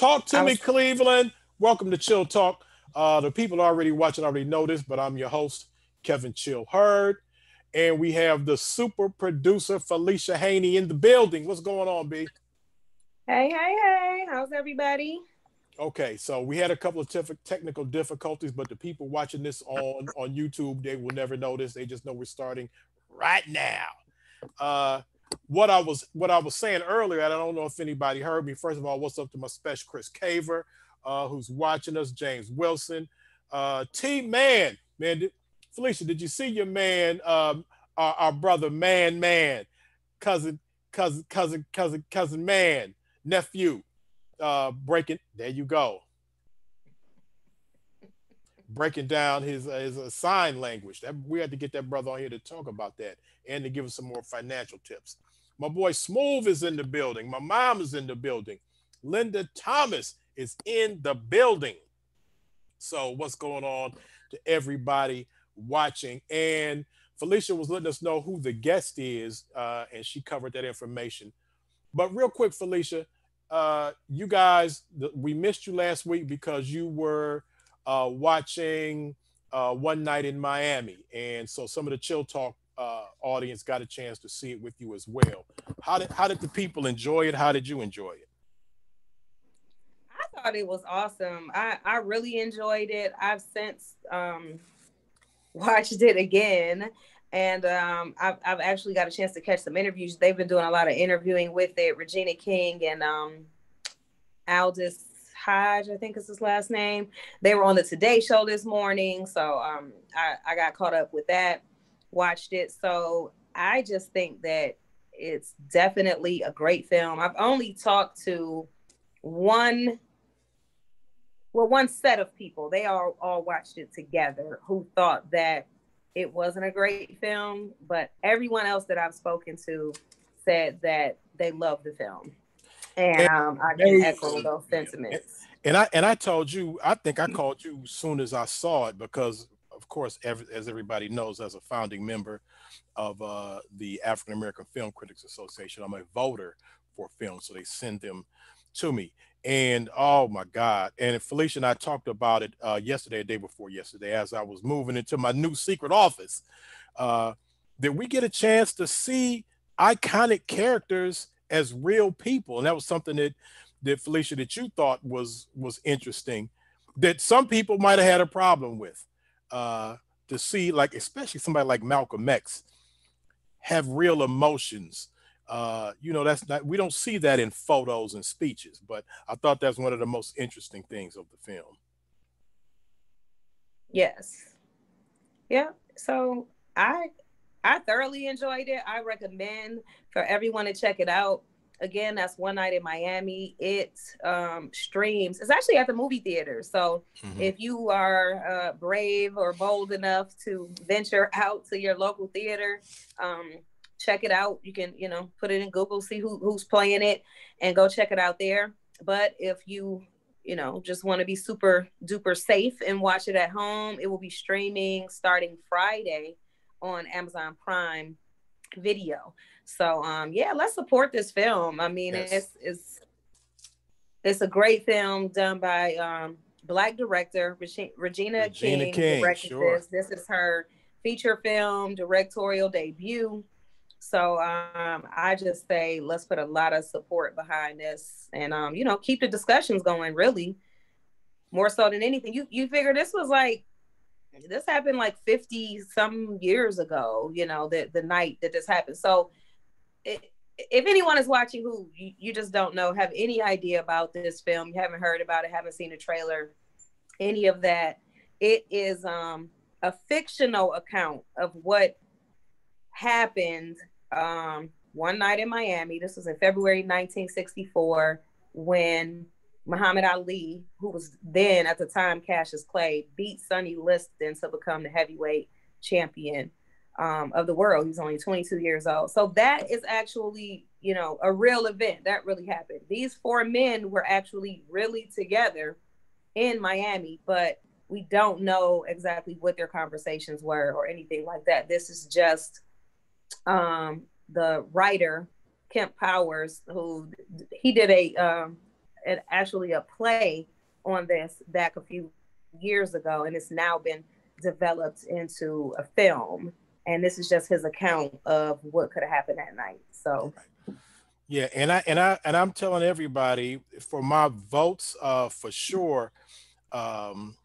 Talk to I me, was Cleveland. Welcome to Chill Talk. The people already watching already know this, but I'm your host, Kevin Chill Hurd. And we have the super producer, Felicia Haney, in the building. What's going on, B? hey, how's everybody? Okay, so we had a couple of technical difficulties, but the people watching this on YouTube, they will never notice. They just know we're starting right now. Uh, what I was saying earlier, and I don't know if anybody heard me. First of all, what's up to my special Chris Caver, who's watching us, James Wilson, T man, Felicia, did you see your man, our brother, cousin, cousin, man, nephew, breaking? There you go, breaking down his sign language. That we had to get that brother on here to talk about that and to give us some more financial tips. My boy Smooth is in the building. My mom is in the building. Linda Thomas is in the building. So what's going on to everybody watching? And Felicia was letting us know who the guest is, and she covered that information. But real quick, Felicia, you guys, we missed you last week because you were watching One Night in Miami, and so some of the Chill Talk audience got a chance to see it with you as well. How did the people enjoy it? How did you enjoy it? I thought it was awesome. I really enjoyed it. I've since watched it again, and I've actually got a chance to catch some interviews. They've been doing a lot of interviewing with it. Regina King and Aldous Hodge, I think is his last name. They were on the Today Show this morning, so I got caught up with that. Watched it, so I just think that it's definitely a great film. I've only talked to one one set of people. They all watched it together who thought that it wasn't a great film, but everyone else that I've spoken to said that they loved the film, and And I can they, echo those yeah. sentiments. And I told you, I think I called you as soon as I saw it because, of course, as everybody knows, as a founding member of the African American Film Critics Association, I'm a voter for film, so they send them to me. And oh my God! And Felicia and I talked about it yesterday, day before yesterday, as I was moving into my new secret office. Uh, did we get a chance to see iconic characters as real people? And that was something that Felicia, that you thought was interesting, that some people might have had a problem with. Uh, to see, like, especially somebody like Malcolm X have real emotions. That's not, we don't see that in photos and speeches, but I thought that's one of the most interesting things of the film. Yes, yeah. So I I thoroughly enjoyed it. I recommend for everyone to check it out. Again, that's One Night in Miami. It streams. It's actually at the movie theater. So Hmm. if you are brave or bold enough to venture out to your local theater, um, check it out. You can, put it in Google, see who's playing it, and go check it out there. But if you, just want to be super duper safe and watch it at home, it will be streaming starting Friday on Amazon Prime Video. So yeah, let's support this film. I mean, Yes, it's a great film done by Black director Regina Regina King King, directed sure. this. This is her feature film directorial debut. So I just say let's put a lot of support behind this, and keep the discussions going. Really, more so than anything. You figure this happened like 50 some years ago. The night that this happened. So if anyone is watching who you just don't know, have any idea about this film, you haven't heard about it, haven't seen a trailer, any of that, it is a fictional account of what happened one night in Miami. This was in February 1964 when Muhammad Ali, who was then at the time Cassius Clay, beat Sonny Liston to become the heavyweight champion of the world. He's only 22 years old. So that is actually, a real event that really happened. These four men were actually really together in Miami, but we don't know exactly what their conversations were or anything like that. This is just the writer Kemp Powers, who he did actually a play on this back a few years ago, and it's now been developed into a film. And this is just his account of what could have happened that night. So, Yeah, and I'm telling everybody for my votes, for sure, um,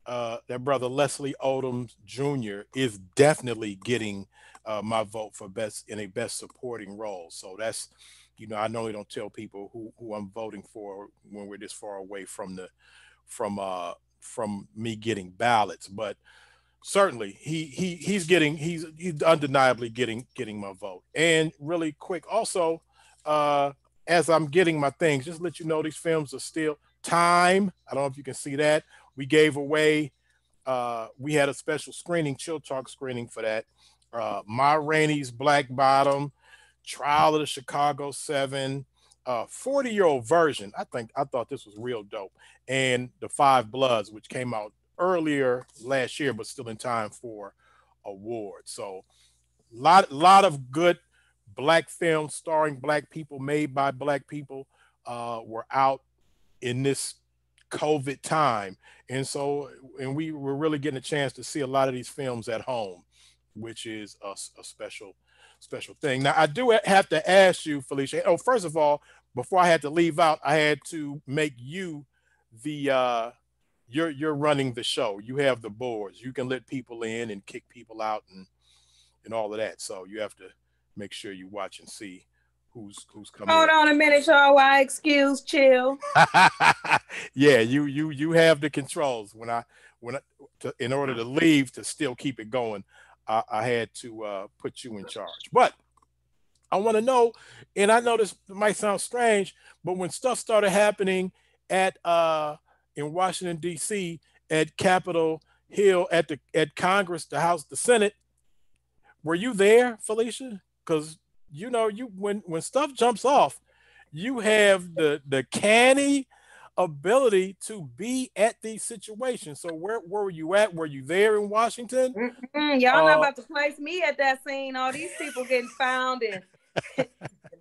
that brother Leslie Odom Jr. is definitely getting my vote for best in a best supporting role. So that's, I normally don't tell people who I'm voting for when we're this far away from from uh from me getting ballots, but certainly he's undeniably getting my vote. And really quick also, uh as I'm getting my things, just let you know these films are still time. I don't know if you can see that. We gave away, we had a special screening, chill talk screening for that. Ma Rainey's Black Bottom, Trial of the Chicago Seven, 40-year-old version. I thought this was real dope. And The Five Bloods, which came out earlier last year, but still in time for awards. So lot of good black films starring black people, made by black people, were out in this COVID time. And so, and we were really getting a chance to see a lot of these films at home, which is a special thing. Now, I do have to ask you, Felicia. Oh, first of all, before I had to leave out, I had to make you the you're running the show. You have the boards. You can let people in and kick people out and all of that. So you have to make sure you watch and see who's coming hold in. on a minute, y'all. I excuse chill. Yeah, you have the controls. In order to leave to still keep it going, I had to put you in charge. But I want to know, and I know this might sound strange, but when stuff started happening at in Washington D.C. at Capitol Hill, at Congress, the House, the Senate, were you there, Felicia? Because you when stuff jumps off, you have the canny ability to be at these situations. So where were you at? Were you there in Washington? Y'all not Uh, about to place me at that scene. All these people getting found and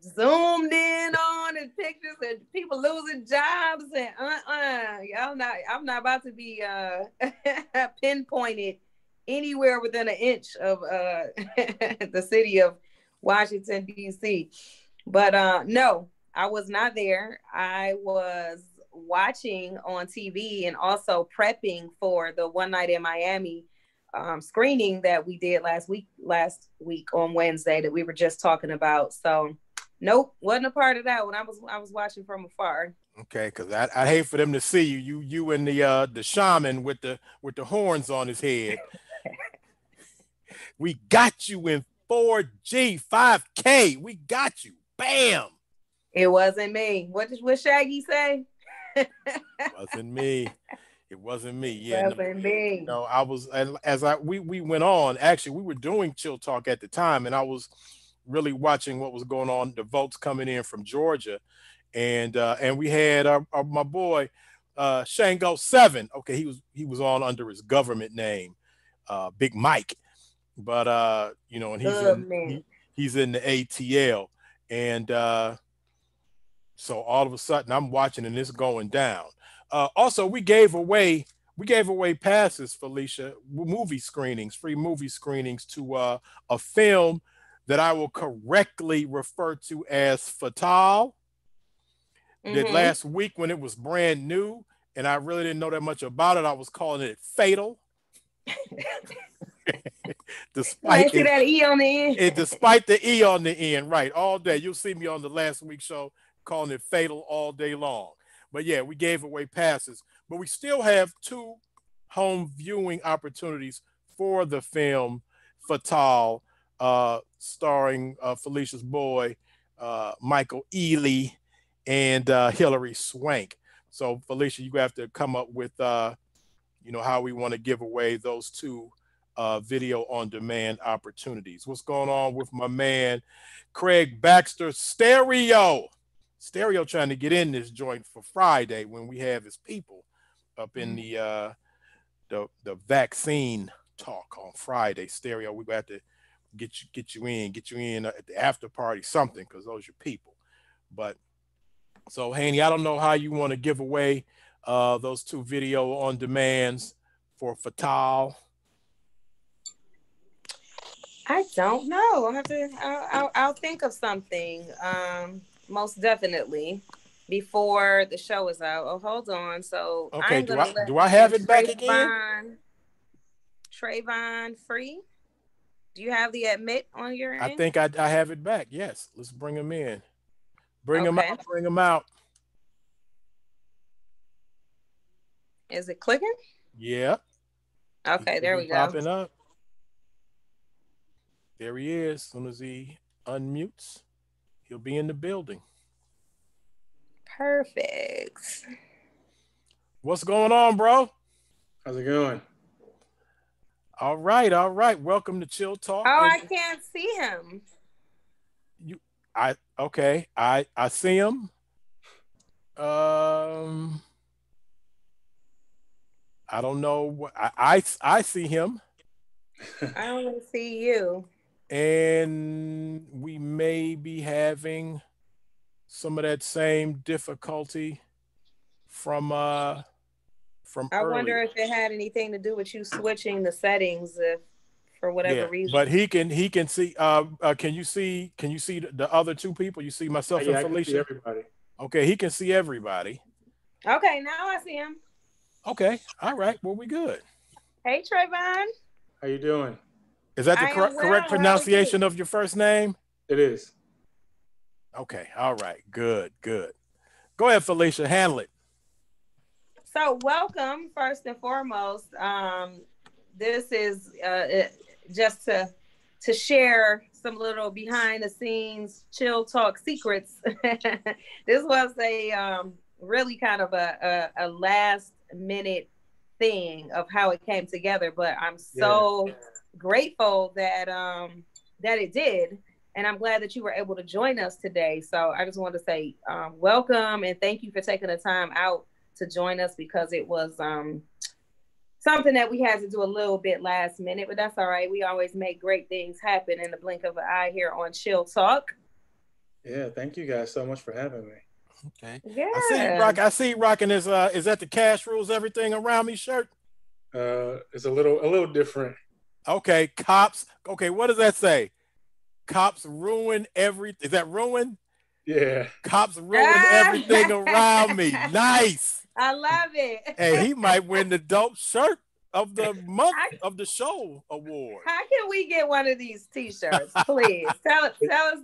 zoomed in on and pictures and people losing jobs and y'all not. I'm not about to be pinpointed anywhere within an inch of the city of Washington D.C. But no, I was not there. I was watching on TV and also prepping for the One Night in Miami screening that we did last week on Wednesday that we were just talking about. So nope, wasn't a part of that when I was watching from afar. okay, because I hate for them to see you and the shaman with the horns on his head. We got you in 4G 5K. We got you. Bam. It wasn't me. What Shaggy say? Wasn't me. It wasn't me. Yeah, no, Wasn't me. no. I was, and as we went on. Actually, we were doing chill talk at the time, and I was really watching what was going on. The votes coming in from Georgia, and we had my boy Shango Seven. Okay, he was on under his government name, Big Mike, but and Good man. he's in the ATL, and so all of a sudden I'm watching and it's going down. Also, we gave away passes, Felicia, movie screenings, free movie screenings to a film that I will correctly refer to as Fatal. That Mm-hmm. last week when it was brand new and I really didn't know that much about it, I was calling it Fatal. I Despite see that E on the end. despite the E on the end, right? All day. You'll see me on the last week show calling it Fatal all day long. But yeah, we gave away passes, but we still have two home viewing opportunities for the film Fatal, starring Felicia's boy Michael Ealy and Hilary Swank. So Felicia, you have to come up with how we want to give away those two video on demand opportunities. What's going on with my man Craig Baxter Stereo trying to get in this joint for Friday when we have his people up in the vaccine talk on Friday. Stereo, we got to get you in at the after party, something, because those are your people. But So Haney, I don't know how you want to give away those two video on demands for Fatal. I don't know. I'll have to. I'll think of something. Most definitely before the show is out. Oh, hold on. So Okay, I'm do gonna I let do I have it back again? Trayvon free. Do you have the admit on your I end? think I have it back. Yes, let's bring him in. Bring him Okay. out. Bring him out. Is it clicking? Yeah, he Okay, should there be we go. popping up. There he is. As soon as he unmutes, he'll be in the building. Perfect. What's going on, bro? How's it going? All right, all right. Welcome to Chill Talk. Oh, And I can't see him. you, I okay. I see him. Um, I don't know what I see him, I only see you. and we may be having some of that same difficulty from I wonder earlier. if it had anything to do with you switching the settings, if for whatever Yeah, but reason. he can see. Can you see the other two people? You see myself and Yeah, I can see Felicia. everybody. Okay, he can see everybody. Okay, now I see him. Okay, all right. Well, we good. Hey, Trayvon. How you doing? Is that the I am correct well. How are you? pronunciation of your first name? It is. Okay, all right. Good, good. Go ahead, Felicia. Handle it. So, welcome first and foremost. This is just to share some little behind the scenes chill talk secrets. This was a really kind of a last minute thing of how it came together, but I'm Yeah. so grateful that it did, and I'm glad that you were able to join us today. So I just wanted to say welcome and thank you for taking the time out to join us, because it was something that we had to do a little bit last minute, but that's all right. We always make great things happen in the blink of an eye here on Chill Talk. Yeah. Thank you guys so much for having me. Okay. I see you Yeah. rock. I see you rocking his is that the cash rules everything around me shirt? It's a little different. Okay, cops. Okay, what does that say? Cops ruin every. Is that ruin? Yeah. Cops ruin everything around me. Nice. I love it. Hey, he might win the dope shirt of the month I, of the show award. how can we get one of these T-shirts, please? Tell us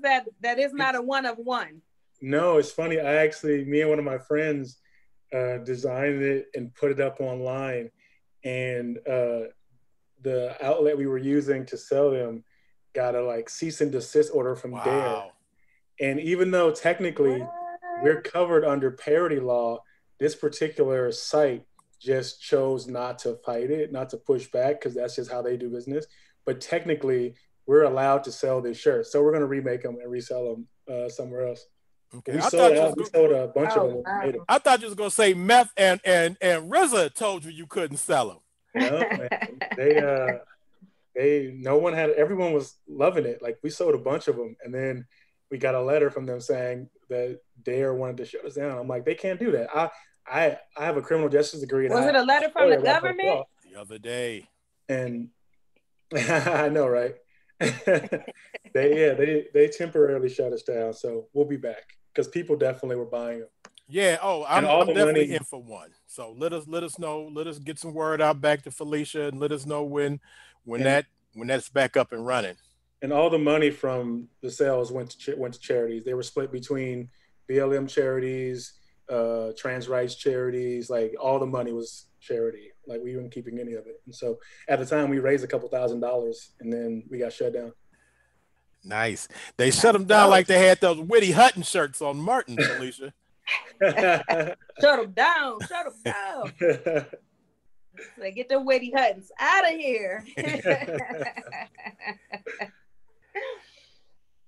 that it's not a one of one. No, it's funny. Me and one of my friends designed it and put it up online, and the outlet we were using to sell them got a like cease and desist order from Dare. Wow. And even though What? technically we're covered under parody law, this particular site just chose not to fight it, not to push back, because that's just how they do business. But technically, we're allowed to sell this shirt, so we're going to remake them and resell them somewhere else. Okay. We I sold thought you out. was We go- sold a bunch of them Oh when we wow. made them. I thought you was gonna say meth and RZA told you couldn't sell them. No, man, no one had. Everyone was loving it. Like we sold a bunch of them, and then we got a letter from them saying that Dare wanted to shut us down. I'm like, they can't do that. I have a criminal justice degree, and Was it I a letter from study the a lot about government? law. The other day. And I know, right? They temporarily shut us down, so we'll be back because people definitely were buying them, Yeah. Oh, and I'm all I'm the definitely money in for one. So let us know. Let us get some word out back to Felicia, and let us know when and that when that's back up and running. all the money from the sales went to charities. They were split between BLM charities, trans rights charities. Like all the money was charity. Like we weren't keeping any of it. And so at the time, we raised a couple $1,000s, and then we got shut down. Nice. They shut That's them down dope. like they had those Witty Hutton shirts on Martin, Felicia. Shut them down. Shut them down. So get the Witty Huttons out of here.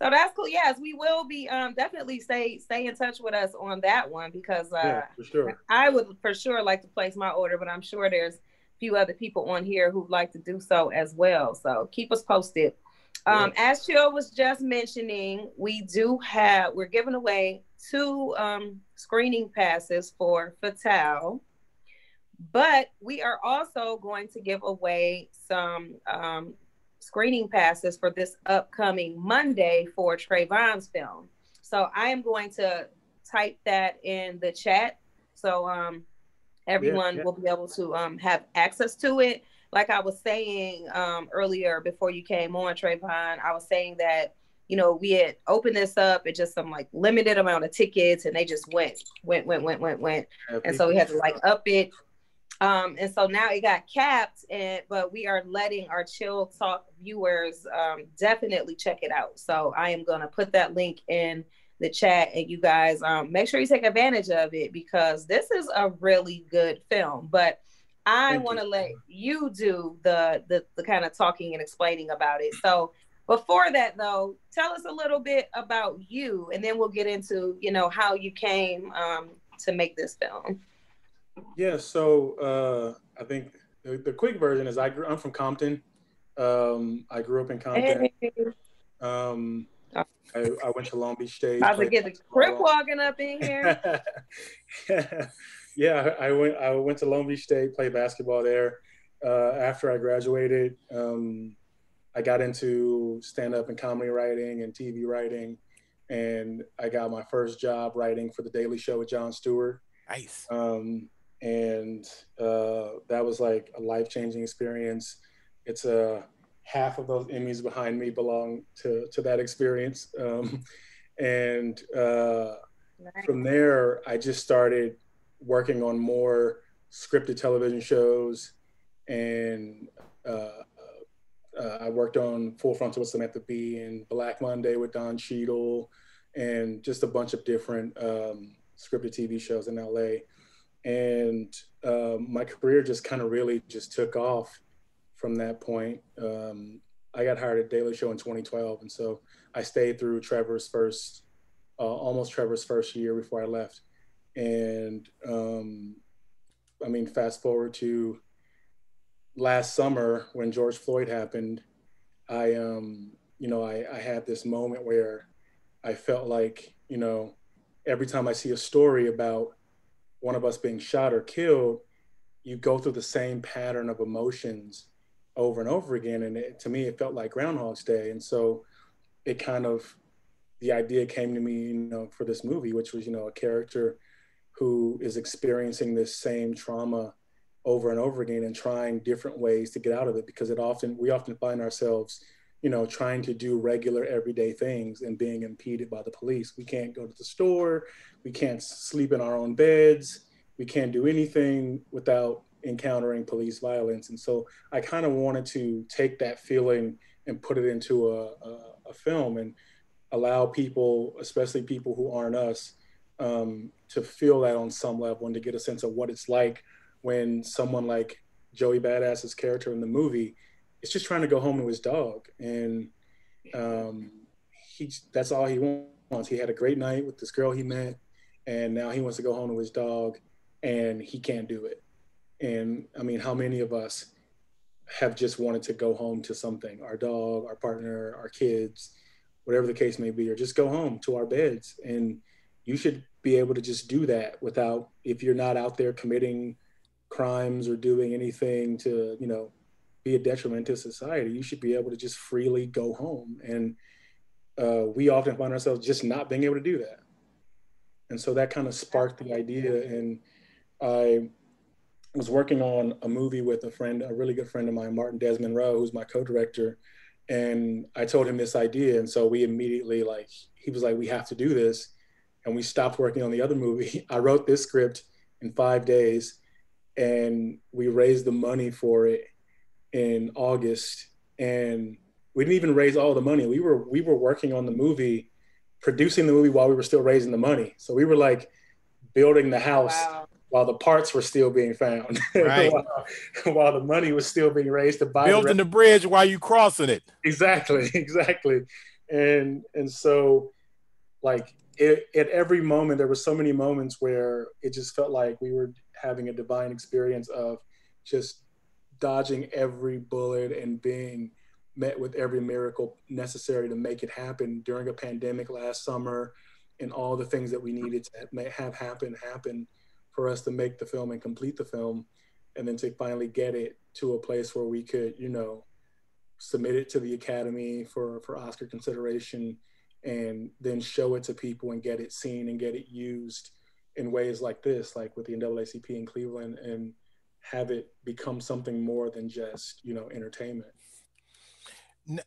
So that's cool. Yes, we will be definitely stay in touch with us on that one, because Yeah, for sure. I would for sure like to place my order, but I'm sure there's a few other people on here who'd like to do so as well. So keep us posted. Yeah. As Chill was just mentioning, we're giving away 2 screening passes for Fatal, but we are also going to give away some screening passes for this upcoming Monday for Travon's film. So I am going to type that in the chat. So Yeah, everyone yeah. will be able to have access to it. Like I was saying earlier before you came on, Trayvon, I was saying that, you know, we had opened this up at just some like limited amount of tickets, and they just went. Yeah, And so we people. had to like up it. And so now it got capped, but we are letting our Chill Talk viewers definitely check it out. So I am going to put that link in the chat, and you guys make sure you take advantage of it because this is a really good film. But I Thank want you. to let you do the kind of talking and explaining about it. So before that, though, tell us a little bit about you, and then we'll get into, you know, how you came to make this film. Yeah, so I think the quick version is I'm from Compton. I grew up in Compton. Hey. Um, I went to Long Beach State, About to played get the crip basketball. walking up in here. Yeah, I went to Long Beach State, played basketball there. After I graduated, I got into stand up and comedy writing and TV writing, and I got my first job writing for The Daily Show with Jon Stewart. Nice. Um, and that was like a life changing experience. It's half of those Emmys behind me belong to that experience. And Nice. from there, I just started working on more scripted television shows, and I worked on Full Frontal with Samantha Bee and Black Monday with Don Cheadle, and just a bunch of different scripted TV shows in LA. And my career just kind of really just took off from that point. I got hired at Daily Show in 2012, and so I stayed through almost Trevor's first year before I left. And I mean, fast forward to last summer when George Floyd happened, I had this moment where I felt like, every time I see a story about one of us being shot or killed, you go through the same pattern of emotions over and over again. And to me, it felt like Groundhog's Day. And so it kind of, the idea came to me, for this movie, which was, a character who is experiencing this same trauma over and over again and trying different ways to get out of it, because we often find ourselves, trying to do regular everyday things and being impeded by the police. We can't go to the store, we can't sleep in our own beds, we can't do anything without encountering police violence. And so I kind of wanted to take that feeling and put it into a film and allow people, especially people who aren't us, to feel that on some level and to get a sense of what it's like when someone like Joey Badass's character in the movie is just trying to go home to his dog. And um, that's all he wants. He had a great night with this girl he met, and now he wants to go home to his dog, and he can't do it. And I mean, how many of us have just wanted to go home to something, our dog, our partner, our kids, whatever the case may be, or just go home to our beds? And you should be able to just do that without, if you're not out there committing crimes or doing anything to, be a detriment to society, you should be able to just freely go home. And we often find ourselves just not being able to do that. And so that kind of sparked the idea. And I was working on a movie with a really good friend of mine, Martin Desmond Rowe, who's my co-director. And I told him this idea. And so we immediately, he was like, we have to do this. And we stopped working on the other movie. I wrote this script in 5 days, and we raised the money for it in August. And we didn't even raise all the money. We were working on the movie, producing the movie while we were still raising the money. So we were like building the house Wow. while the parts were still being found, Right. while the money was still being raised to buy Building the bridge while you crossing it. Exactly, exactly. And so, like, at every moment, there were so many moments where it just felt like we were having a divine experience of just dodging every bullet and being met with every miracle necessary to make it happen during a pandemic last summer. and all the things that we needed to have happen for us to make the film and complete the film, and then to finally get it to a place where we could, submit it to the Academy for Oscar consideration, and then show it to people and get it seen and get it used in ways like this, like with the NAACP in Cleveland, and have it become something more than just, entertainment.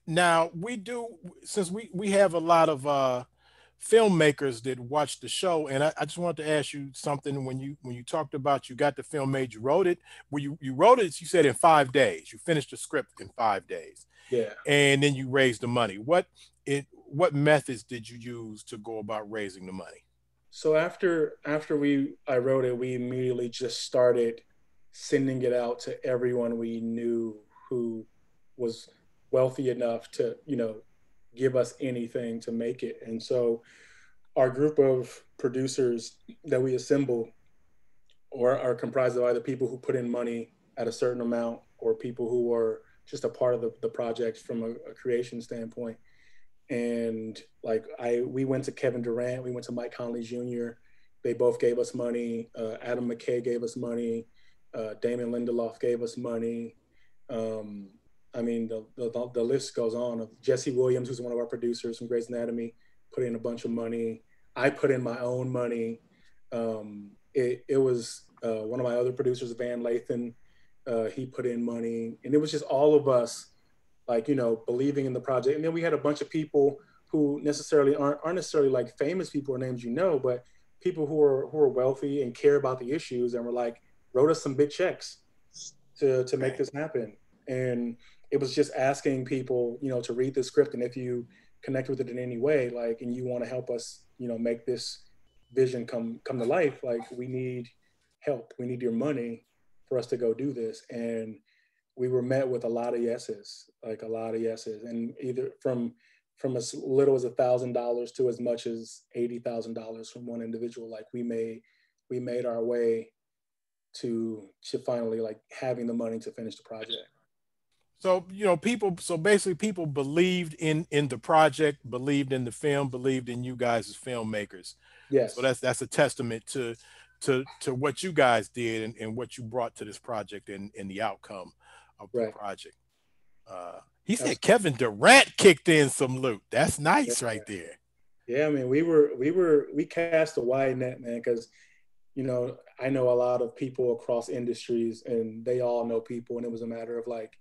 Now we do, since we have a lot of filmmakers that watch the show, and I just wanted to ask you something. When you talked about you got the film made, you wrote it. Well, you wrote it, you said, in 5 days. You finished the script in 5 days, Yeah. and then you raised the money. What methods did you use to go about raising the money? So after I wrote it, we immediately just started sending it out to everyone we knew who was wealthy enough to, give us anything to make it. And so our group of producers that we assemble or are comprised of either people who put in money at a certain amount or people who are just a part of the project from a creation standpoint. And like we went to Kevin Durant, we went to Mike Conley Jr. They both gave us money. Adam McKay gave us money. Damon Lindelof gave us money. Um, I mean, the list goes on. Jesse Williams, who's one of our producers from Grey's Anatomy, put in a bunch of money. I put in my own money. It was one of my other producers, Van Lathan. He put in money, and it was just all of us, like, believing in the project. And then we had a bunch of people who necessarily aren't necessarily like famous people or names, but people who are wealthy and care about the issues, and were like, wrote us some big checks to make this happen. And it was just asking people, to read the script, and if you connect with it in any way, like, and you want to help us, make this vision come to life, like, we need help, we need your money for us to go do this. And we were met with a lot of yeses, like a lot of yeses, and either from as little as $1,000 to as much as $80,000 from one individual. Like, we made our way to finally, like, having the money to finish the project. So people. So basically, people believed in the project, believed in the film, believed in you guys as filmmakers. So Yes. that's a testament to what you guys did, and what you brought to this project, and the outcome of the Right. project. He That's, said Kevin Durant kicked in some loot. That's nice yeah. right there. Yeah, I mean, we cast a wide net, man, because I know a lot of people across industries, and they all know people, and it was a matter of like,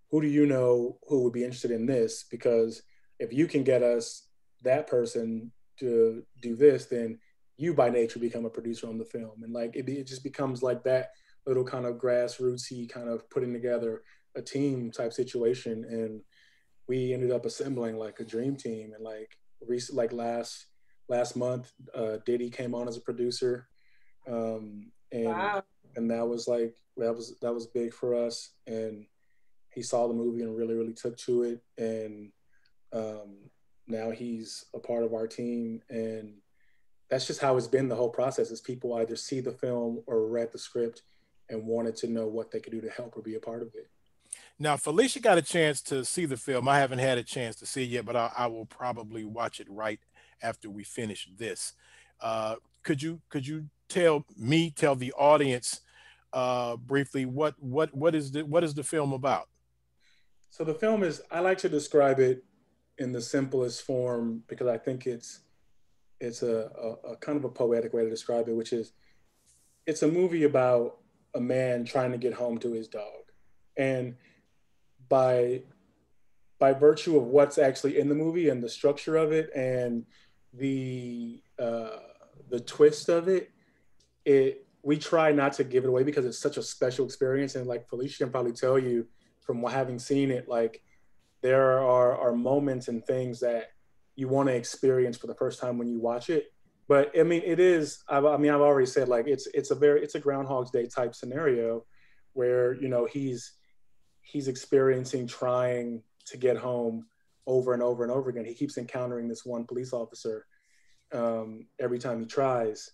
who do you know who would be interested in this? Because if you can get us that person to do this, then you by nature become a producer on the film, and like it just becomes like that little kind of grassrootsy kind of putting together a team type situation. And we ended up assembling like a dream team. And like like last month, Diddy came on as a producer, and Wow. that was like that was big for us. And he saw the movie and really really took to it. And now he's a part of our team. And that's just how it's been the whole process. Is people either see the film or read the script and wanted to know what they could do to help or be a part of it. Now, Felicia got a chance to see the film. I haven't had a chance to see it yet, but I will probably watch it right after we finish this. Could you tell the audience briefly what is the film about? So the film is, I like to describe it in the simplest form because I think it's a kind of a poetic way to describe it, which is it's a movie about a man trying to get home to his dog. And by virtue of what's actually in the movie and the structure of it and the uh, the twist of it, we try not to give it away because it's such a special experience. And like Felicia can probably tell you from having seen it, like there are moments and things that you want to experience for the first time when you watch it. But I mean, it is. I mean, I've already said like it's a Groundhog's Day type scenario where he's experiencing trying to get home over and over and over again. He keeps encountering this one police officer every time he tries,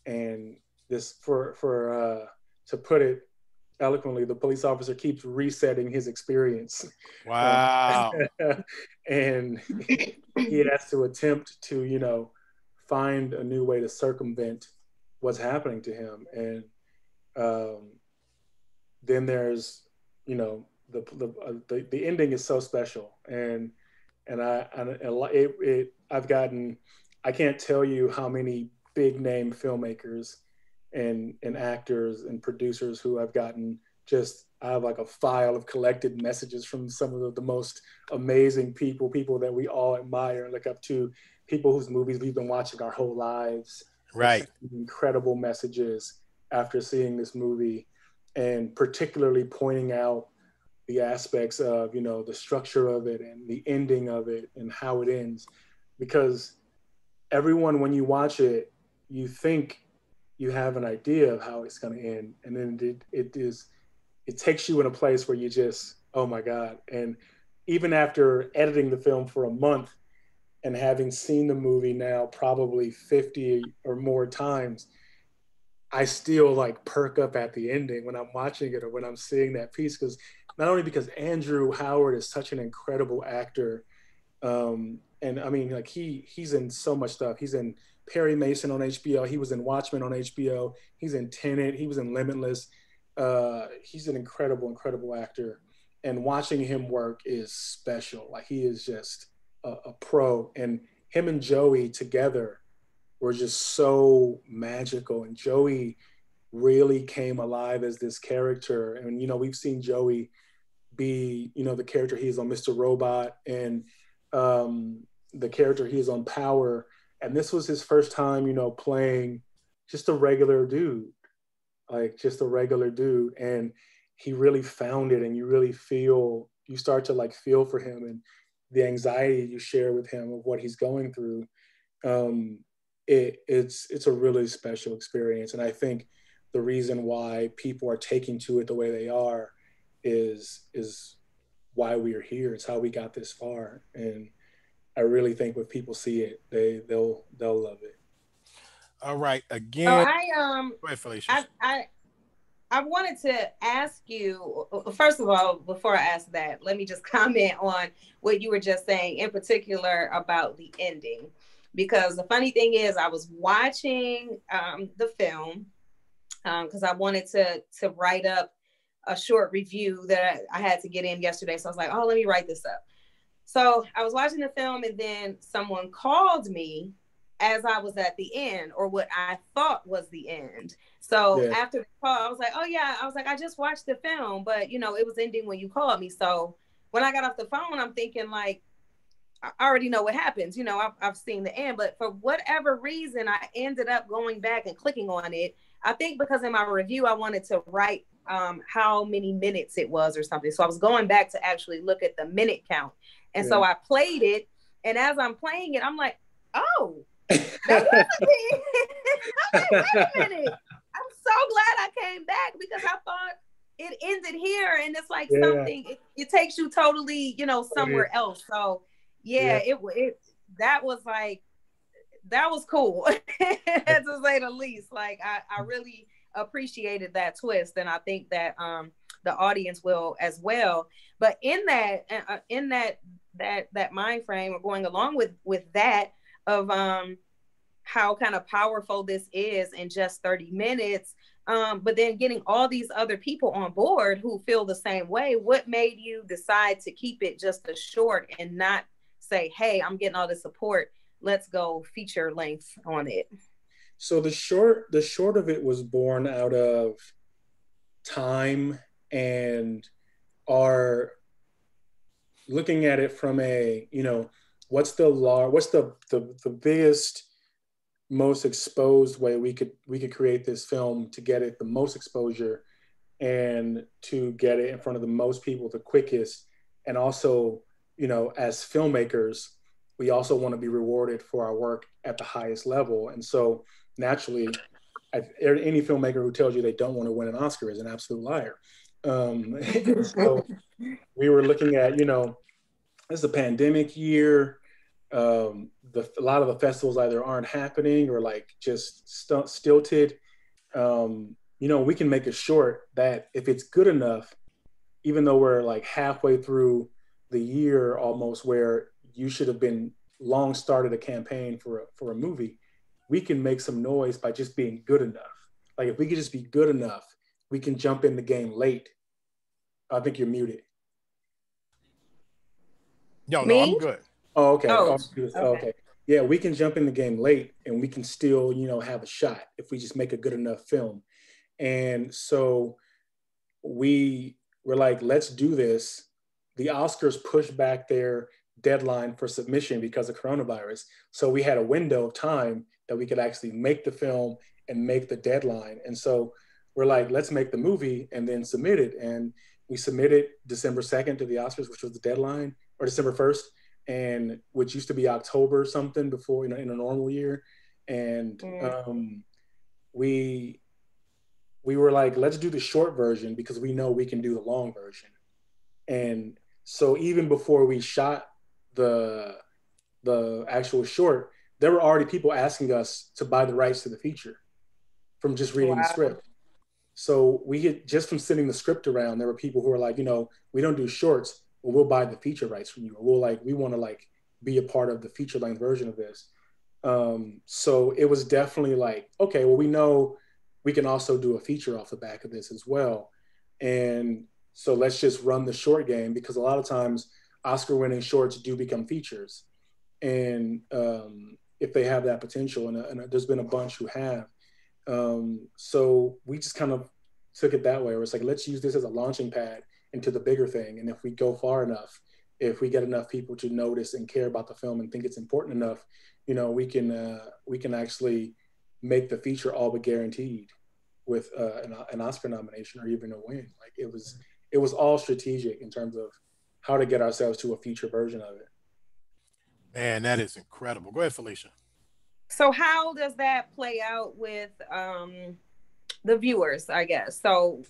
and this for to put it eloquently, the police officer keeps resetting his experience, uh, Wow. and he has to attempt to find a new way to circumvent what's happening to him. And um, then there's, you know, the ending is so special. And I've gotten, I can't tell you how many big name filmmakers and actors and producers who I've gotten, just I have like a file of collected messages from some of the most amazing people that we all admire and look up to, people whose movies we've been watching our whole lives, have Right. sent incredible messages after seeing this movie, and particularly pointing out the aspects of, you know, the structure of it and the ending of it and how it ends. Because everyone, when you watch it, you think you have an idea of how it's going to end, and then it takes you in a place where you just, oh my god. And even after editing the film for a month and having seen the movie now probably 50 or more times, I still like perk up at the ending when I'm watching it or when I'm seeing that piece, because not only because Andrew Howard is such an incredible actor, and I mean, like he's in so much stuff. He's in Perry Mason on HBO. He was in Watchmen on HBO. He's in Tenet. He was in Limitless. He's an incredible, incredible actor, and watching him work is special. Like he is just a pro, and him and Joey together were just so magical. And Joey really came alive as this character. And you know, we've seen Joey be, you know, the character he is on Mr. Robot, and the character he is on Power. And this was his first time, you know, playing just a regular dude, like just a regular dude. And he really found it, and you really feel, you start to like feel for him and the anxiety you share with him of what he's going through. Um, it's a really special experience. And I think the reason why people are taking to it the way they are is why we are here. It's how we got this far. And I really think when people see it, they'll love it. All right. So Again, go ahead, Felicia. I wanted to ask you, first of all, before I ask that, let me just comment on what you were just saying, in particular about the ending. Because the funny thing is, I was watching the film because I wanted to write up a short review that I had to get in yesterday. So I was like, oh, let me write this up. So I was watching the film, and then someone called me as I was at the end, or what I thought was the end. So Yeah. after the call, I was like, oh yeah, I was like, I just watched the film, but you know, it was ending when you called me. So when I got off the phone, I'm thinking like, I already know what happens. You know, I've seen the end, but for whatever reason, I ended up going back and clicking on it. I think because in my review, I wanted to write how many minutes it was or something. So I was going back to actually look at the minute count. And so I played it. And as I'm playing it, I'm like, oh, that was me. I'm like, wait a minute. I'm so glad I came back, because I thought it ended here. And it's like something, it takes you totally, you know, somewhere else. So yeah, it that was like, that was cool to say the least. Like I really appreciated that twist, and I think that the audience will as well. But in that mind frame, or going along with that, of how kind of powerful this is in just 30 minutes, but then getting all these other people on board who feel the same way. What made you decide to keep it just a short and not say, hey, I'm getting all the support, let's go feature length on it? So the short of it was born out of time, and our looking at it from a, you know, what's the biggest, most exposed way we could create this film to get it the most exposure, and to get it in front of the most people the quickest. And also, you know, as filmmakers, we also want to be rewarded for our work at the highest level. And so naturally, any filmmaker who tells you they don't want to win an Oscar is an absolute liar. So we were looking at, you know, this is a pandemic year. A lot of the festivals either aren't happening or like just stilted. You know, we can make a short that, if it's good enough, even though we're like halfway through the year almost, where you should have been long started a campaign for a movie, we can make some noise by just being good enough. Like if we could just be good enough, we can jump in the game late. I think you're muted. Yo, no, I'm Me? good. Oh, okay. Oh, Oh, okay. okay. Yeah, we can jump in the game late and we can still, have a shot if we just make a good enough film. And so we were like, let's do this. The Oscars pushed back their deadline for submission because of coronavirus. So we had a window of time that we could actually make the film and make the deadline. And so we're like, let's make the movie and then submit it. And we submitted December 2nd to the Oscars, which was the deadline, or December 1st, and which used to be October something before, in a normal year. And we we were like, let's do the short version because we know we can do the long version. And so even before we shot the actual short, there were already people asking us to buy the rights to the feature from just reading the Wow. script. So we had just from sending the script around, there were people who were like, we don't do shorts, but we'll buy the feature rights from you. Or we want to be a part of the feature length version of this. So it was definitely like, okay, well, we know we can also do a feature off the back of this as well. And so let's just run the short game because a lot of times Oscar winning shorts do become features. And if they have that potential, and there's been a bunch who have. So we just kind of took it that way where it's like, let's use this as a launching pad into the bigger thing. And if we go far enough, if we get enough people to notice and care about the film and think it's important enough, we can actually make the feature all but guaranteed with an Oscar nomination or even a win. Like it was all strategic in terms of how to get ourselves to a feature version of it. Man, that is incredible. Go ahead, Felicia. So how does that play out with the viewers, I guess? So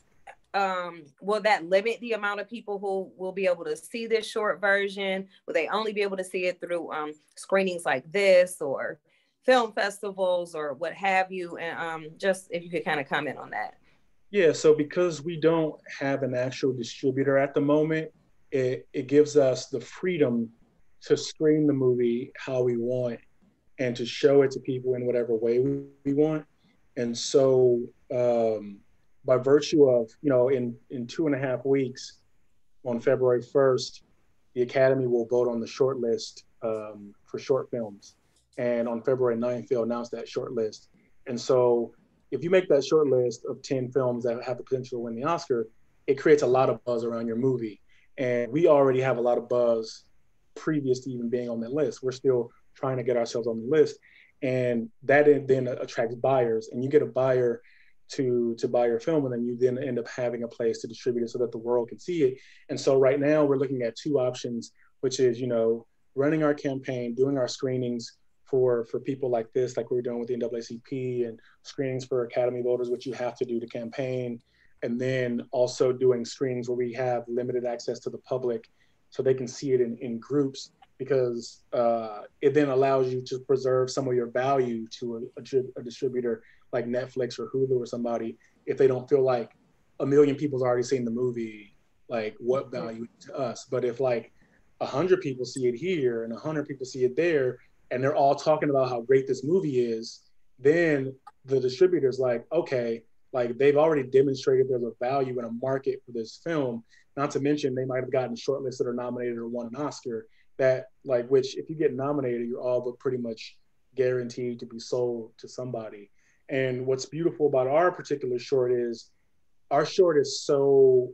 will that limit the amount of people who will be able to see this short version? Will they only be able to see it through screenings like this or film festivals or what have you? And just if you could kind of comment on that. Yeah, so because we don't have an actual distributor at the moment, it gives us the freedom to screen the movie how we want and to show it to people in whatever way we want. And so, by virtue of, in 2.5 weeks, on February 1st, the Academy will vote on the short list for short films. And on February 9th, they'll announce that short list. And so if you make that short list of 10 films that have the potential to win the Oscar, it creates a lot of buzz around your movie. And we already have a lot of buzz previous to even being on that list. We're still trying to get ourselves on the list. And that then attracts buyers. And you get a buyer to buy your film, and then you then end up having a place to distribute it so that the world can see it. And so right now we're looking at two options, which is, running our campaign, doing our screenings for people like this, like we were doing with the NAACP, and screenings for Academy voters, which you have to do to campaign. And then also doing screenings where we have limited access to the public so they can see it in groups, because it then allows you to preserve some of your value to a distributor like Netflix or Hulu or somebody, if they don't feel like a million people's already seen the movie, like what value to us. But if like 100 people see it here and 100 people see it there, and they're all talking about how great this movie is, then the distributor's like, okay, like they've already demonstrated there's a value and a market for this film. Not to mention they might have gotten shortlisted or nominated or won an Oscar, that like, which if you get nominated, you're all but pretty much guaranteed to be sold to somebody. And what's beautiful about our particular short is our short is so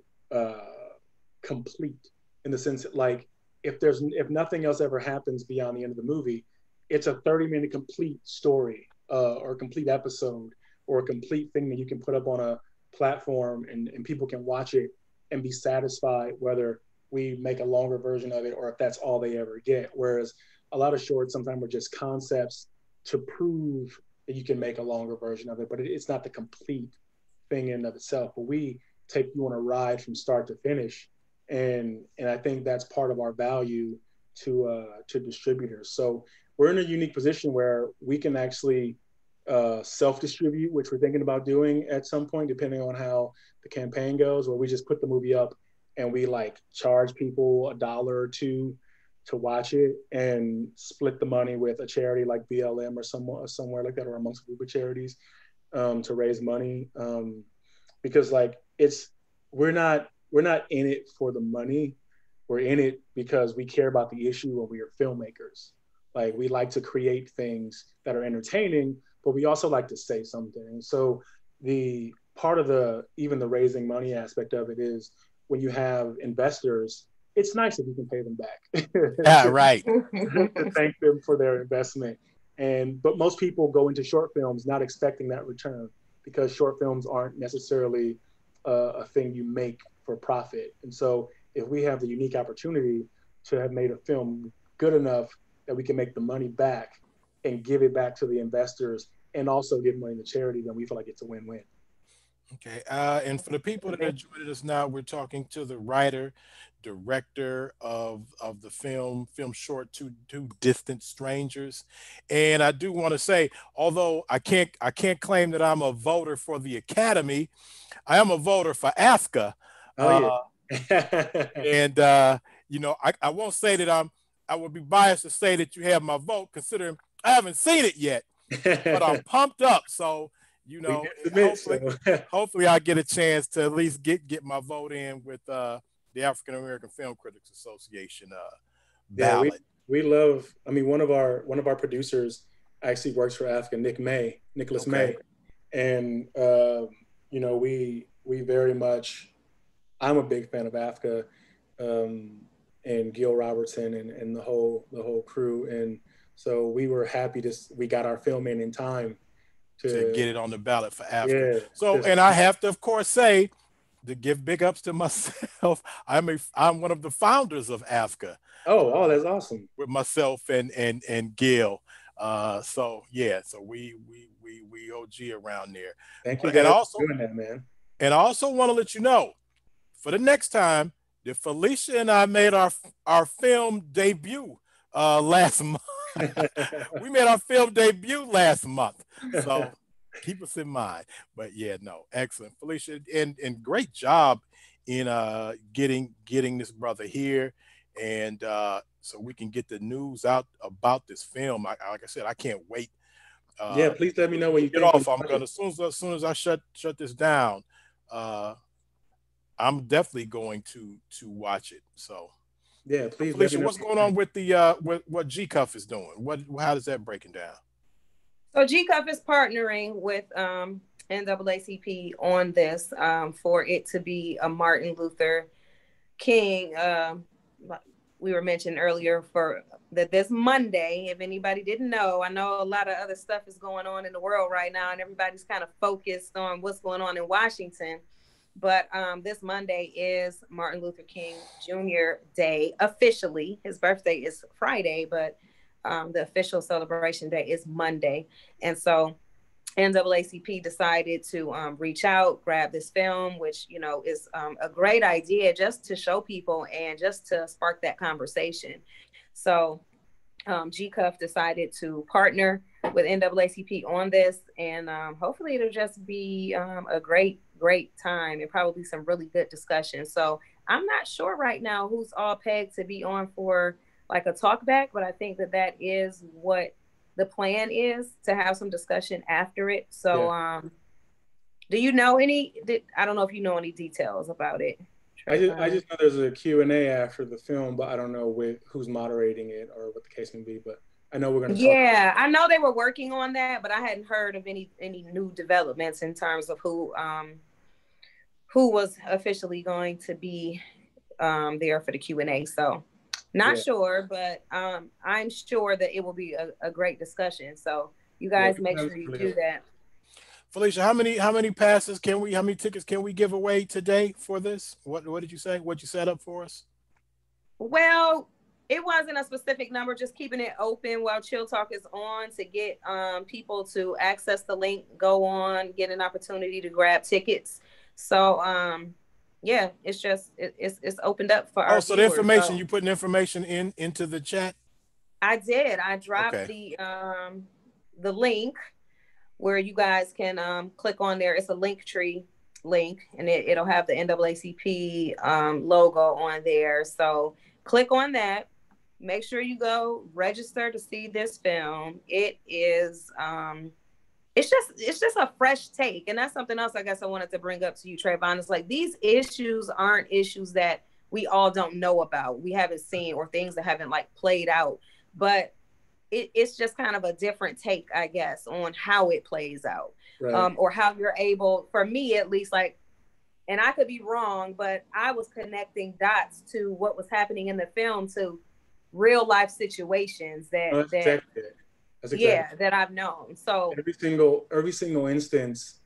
complete, in the sense that, like, if nothing else ever happens beyond the end of the movie, it's a 30-minute complete story, or a complete episode, or a complete thing that you can put up on a platform, and people can watch it and be satisfied, whether we make a longer version of it or if that's all they ever get. Whereas a lot of shorts sometimes are just concepts to prove that you can make a longer version of it, but it's not the complete thing in and of itself. But we take you on a ride from start to finish, and I think that's part of our value to distributors. So we're in a unique position where we can actually self-distribute, which we're thinking about doing at some point, depending on how the campaign goes, where we just put the movie up and we like charge people $1 or $2 to watch it and split the money with a charity like BLM or somewhere like that, or amongst a group of charities, to raise money, because like we're not in it for the money. We're in it because we care about the issue and we are filmmakers. Like we like to create things that are entertaining, but we also like to say something. And so the part of the even the raising money aspect of it is when you have investors, it's nice if you can pay them back Yeah, to, right. to thank them for their investment. And but most people go into short films not expecting that return because short films aren't necessarily a thing you make for profit. And so if we have the unique opportunity to have made a film good enough that we can make the money back and give it back to the investors and also give money to charity, then we feel like it's a win-win. Okay. And for the people that are joining us now, we're talking to the writer, director of the film short Two Distant Strangers. And I do want to say, although I can't claim that I'm a voter for the Academy, I am a voter for AFCA. Oh yeah. Uh, and I won't say that I would be biased to say that you have my vote, considering I haven't seen it yet, but I'm pumped up. So, We did submit, hopefully, so hopefully I get a chance to at least get my vote in with the African American Film Critics Association yeah, ballot. we love. I mean, one of our producers actually works for Africa, Nicholas Okay. May, and we very much. I'm a big fan of Africa, um, and Gil Robertson and the whole crew, and so we were happy we got our film in time To to get it on the ballot for Africa. yeah So, just and I have to, of course, say to give big ups to myself. I'm one of the founders of Africa, oh uh, that's awesome. with myself and Gil. So yeah, so we OG around there. Thank you But and guys also for doing that, man. and I also want to let you know for the next time that Felicia and I made our film debut last month. We made our film debut last month. So keep us in mind. But yeah, no, excellent. Felicia, and great job in getting this brother here, and so we can get the news out about this film. Like I said, I can't wait. Yeah, please let me know When what we you get think when off, you I'm watch gonna it. as soon as I shut this down, uh I'm definitely going to watch it. So, Yeah, so please let me Felicia, know what's what you going on think. with the what G Cuff is doing? How does that breaking down? So G Cup is partnering with NAACP on this for it to be a Martin Luther King. We were mentioned earlier for that this Monday. If anybody didn't know, I know a lot of other stuff is going on in the world right now, and everybody's kind of focused on what's going on in Washington. But this Monday is Martin Luther King Jr. Day officially. His birthday is Friday, but the official celebration day is Monday. And so NAACP decided to reach out, grab this film, which is a great idea just to show people and just to spark that conversation. So GCUF decided to partner with NAACP on this, and hopefully it'll just be a great time and probably some really good discussion. So I'm not sure right now who's all pegged to be on for like a talk back, but I think that is what the plan is, to have some discussion after it. So Yeah. do you know I don't know if you know any details about it, I Trayvon. just know there's a Q&A after the film, but I don't know who's moderating it or what the case may be. But I know we're going to talk. Yeah, I know they were working on that, but I hadn't heard of any new developments in terms of who was officially going to be there for the Q&A. So not Yeah. sure, but I'm sure that it will be a great discussion. So you Yeah. guys make sure you Really do good. that. Felicia, how many tickets can we give away today for this? What did you say? What you set up for us? Well, it wasn't a specific number, just keeping it open while Chill Talk is on to get people to access the link, go on, get an opportunity to grab tickets. So yeah, it's just it's opened up for Oh, our so the viewers. information So you putting information into the chat? I did. I dropped Okay. the link where you guys can click on there. It's a link tree link, and it'll have the NAACP logo on there. So click on that. make sure you go register to see this film. It is it's just a fresh take. And that's something else I guess I wanted to bring up to you, Trayvon. It's like these issues aren't issues that we all don't know about, we haven't seen, or things that haven't like played out. But it's just kind of a different take, I guess, on how it plays out. Right. Or how you're able, for me at least, like, and I could be wrong, but I was connecting dots to what was happening in the film to real life situations That's that exactly it. That's yeah, exactly that I've known. So every single instance,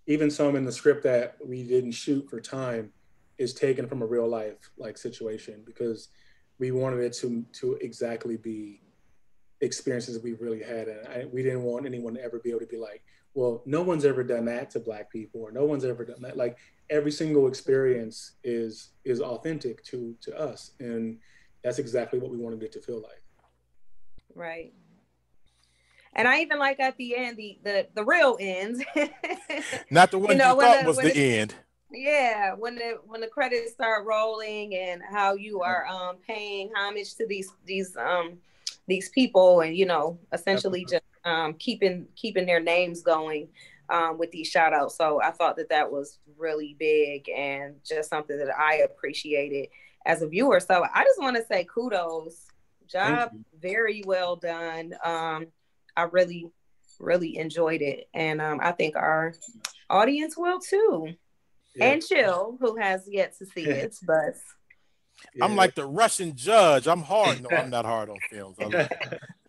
even some in the script that we didn't shoot for time, is taken from a real life like situation, because we wanted it to exactly be experiences we really had, and we didn't want anyone to ever be able to be like, well, no one's ever done that to Black people, or no one's ever done that. Like every single experience is authentic to us, and that's exactly what we wanted it to feel like. right. And I even like at the end, the real end. Not the one you When thought was the end. yeah, when the credits start rolling, and how you are paying homage to these people, and essentially just keeping their names going with these shout outs. So I thought that was really big, and just something that I appreciated as a viewer. So I just want to say kudos, job very well done. I really, really enjoyed it. And I think our audience will too. Yeah. And Chill, who has yet to see it, but I'm like the Russian judge. I'm hard. No, I'm not hard on films.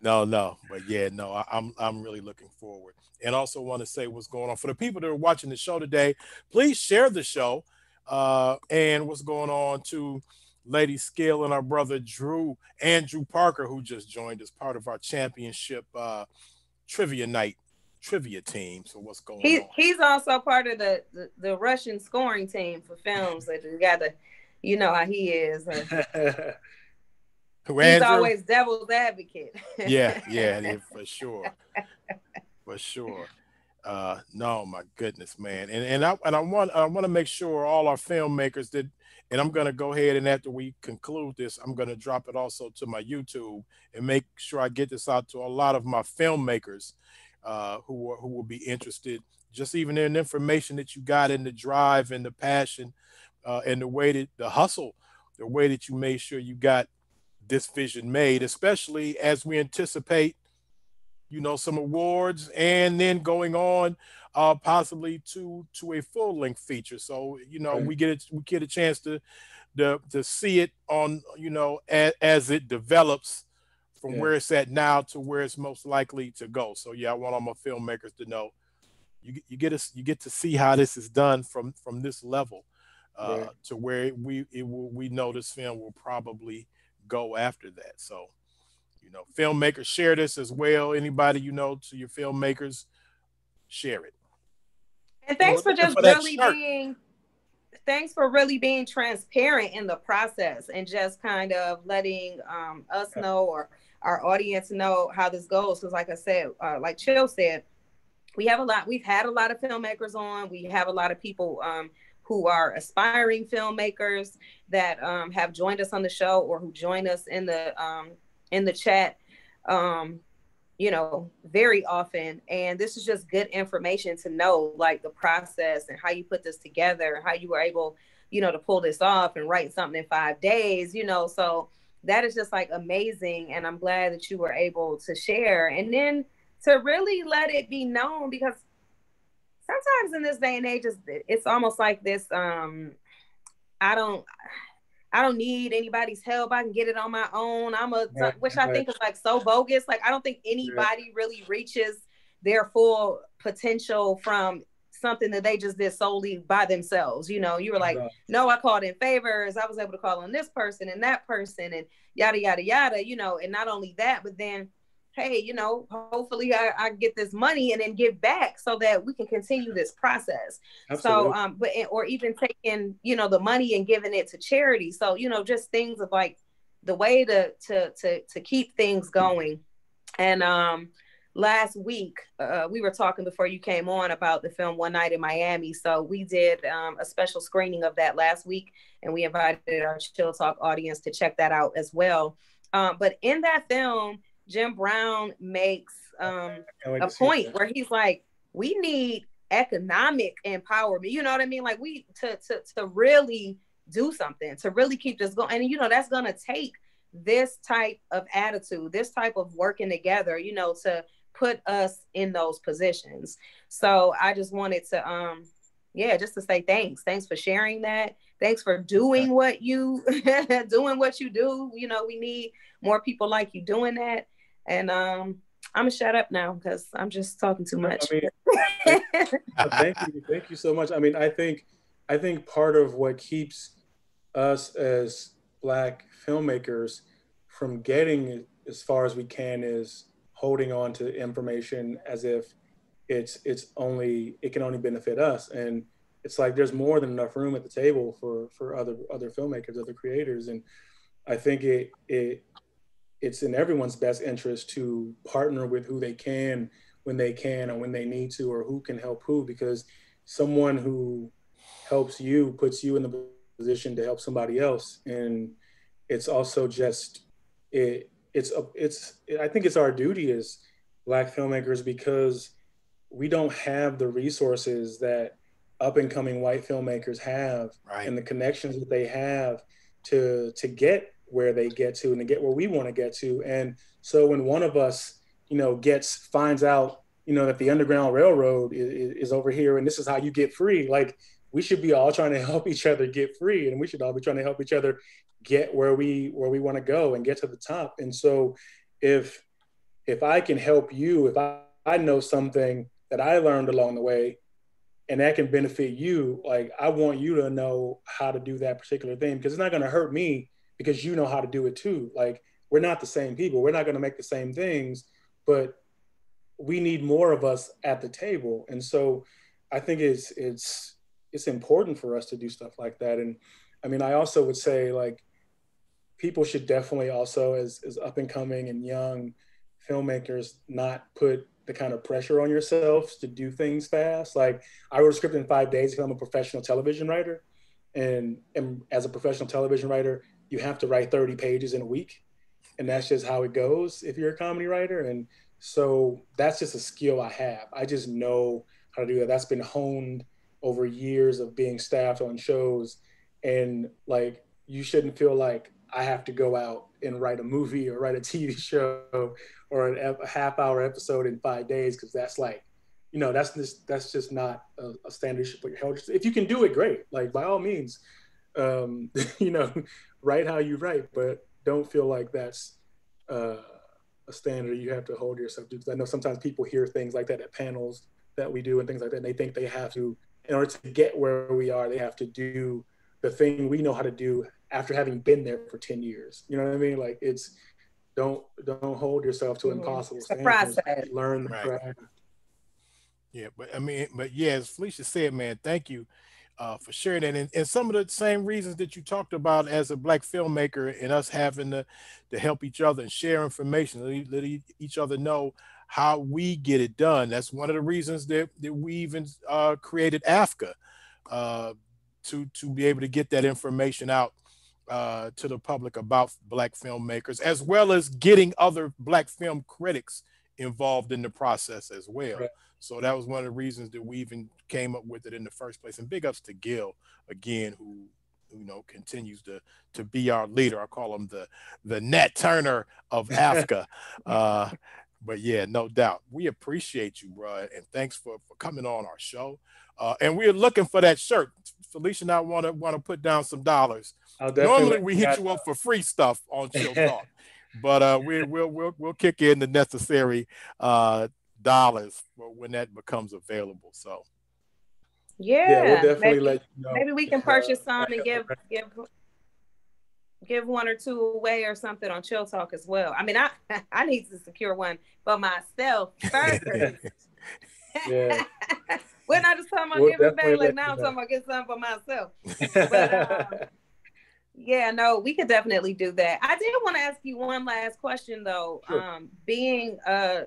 No. But yeah, no, I'm really looking forward. And also want to say what's going on for the people that are watching the show today. Please share the show and what's going on to Lady Skill and our brother Andrew Parker, who just joined as part of our championship trivia night trivia team. So what's going on? He's also part of the Russian scoring team for films. That you got to, you know how he is. He's always devil's advocate. yeah, for sure, for sure. No, my goodness, man, and I want to make sure all our filmmakers that, and I'm gonna go ahead, and after we conclude this, I'm gonna drop it also to my YouTube and make sure I get this out to a lot of my filmmakers who will be interested, just even in the information that you got, in the drive and the passion and the way that the hustle, the way that you made sure you got this vision made, especially as we anticipate some awards, and then going on possibly to a full length feature. So we get a chance to see it on as it develops from where it's at now to where it's most likely to go. So yeah, I want all my filmmakers to know you get to see how this is done from this level to where we know this film will probably go after that. So filmmakers, share this as well. Anybody to your filmmakers, share it. And thanks for just really being transparent in the process, and just kind of letting us know, or our audience know, how this goes. Because like I said, like Chill said, we've had a lot of filmmakers on. We have a lot of people who are aspiring filmmakers that have joined us on the show, or who join us in the chat, very often. And this is just good information to know, like the process and how you put this together, how you were able, to pull this off and write something in 5 days, so that is just like amazing. And I'm glad that you were able to share, and then to really let it be known, because sometimes in this day and age, it's almost like this, I don't need anybody's help. I can get it on my own. Which I think is like so bogus. Like, I don't think anybody really reaches their full potential from something that they just did solely by themselves. You were like, no, I called in favors. I was able to call on this person and that person and yada, yada, yada, and not only that, but then, hey, hopefully I get this money and then give back so that we can continue this process. Absolutely. So, or even taking, the money and giving it to charity. So, just things of like the way to keep things going. And last week, we were talking before you came on about the film One Night in Miami. So we did a special screening of that last week, and we invited our Chill Talk audience to check that out as well. But in that film, Jim Brown makes a point where he's like, we need economic empowerment. You know what I mean? Like we to really do something, to really keep this going. And that's gonna take this type of attitude, this type of working together, to put us in those positions. So I just wanted to yeah, just to say thanks. Thanks for sharing that. Thanks for doing what you doing what you do. We need more people like you doing that. And I'm gonna shut up now because I'm just talking too much. Thank you so much. I mean, I think part of what keeps us as Black filmmakers from getting as far as we can is holding on to information as if it can only benefit us. And it's like there's more than enough room at the table for other filmmakers, other creators. And I think it's in everyone's best interest to partner with who they can when they can or when they need to, or who can help who, because someone who helps you puts you in the position to help somebody else. And it's also just I think it's our duty as Black filmmakers, because we don't have the resources that up and coming white filmmakers have, Right. and the connections that they have to get where they get to and to get where we want to get to. And so when one of us, finds out, that the Underground Railroad is over here and this is how you get free, like we should be all trying to help each other get free, and we should all be trying to help each other get where we want to go and get to the top. And so if I can help you, if I know something that I learned along the way and that can benefit you, like I want you to know how to do that particular thing, because it's not going to hurt me because you know how to do it too. Like we're not the same people. We're not going to make the same things, but we need more of us at the table. And so I think it's important for us to do stuff like that. And I mean, I also would say like people should definitely also, as up and coming and young filmmakers, not put the kind of pressure on yourselves to do things fast. Like I wrote a script in 5 days because I'm a professional television writer. And as a professional television writer, you have to write 30 pages in a week. And that's just how it goes if you're a comedy writer. And so that's just a skill I have. I just know how to do that. That's been honed over years of being staffed on shows. And like, you shouldn't feel like I have to go out and write a movie or write a TV show or a half-hour episode in 5 days, because that's like, that's just not a standard you should put your held. If you can do it, great. Like by all means, um, you know, write how you write, but don't feel like that's uh, a standard you have to hold yourself to. Because I know sometimes people hear things like that at panels that we do and things like that, and they think they have to, in order to get where we are, they have to do the thing we know how to do after having been there for 10 years. You know what I mean? Like don't hold yourself to impossible standards. Learn the craft. Yeah, but yeah, as Felicia said, man, thank you for sharing that. And some of the same reasons that you talked about as a Black filmmaker and us having to help each other and share information, each other know how we get it done. That's one of the reasons that we even created AFCA, uh, to be able to get that information out to the public about Black filmmakers, as well as getting other Black film critics involved in the process as well. Right. So that was one of the reasons that we even came up with it in the first place. And big ups to Gil again, who continues to be our leader. I call him the Nat Turner of AFCA. But yeah, no doubt, we appreciate you, bro, and thanks for coming on our show. And we're looking for that shirt. Felicia and I want to put down some dollars. I'll Normally definitely we hit you up for free stuff on Chill Talk, but we'll kick in the necessary dollars when that becomes available. So yeah, we'll Yeah, definitely maybe let you know. maybe we can purchase some and give one or two away or something on Chill Talk as well. I mean, I I need to secure one for myself first. Yeah, We're not just talking about we'll giving back. definitely Like let now, you I'm know. talking about get something for myself. But yeah, no, we could definitely do that. I did want to ask you one last question though. Sure. Being a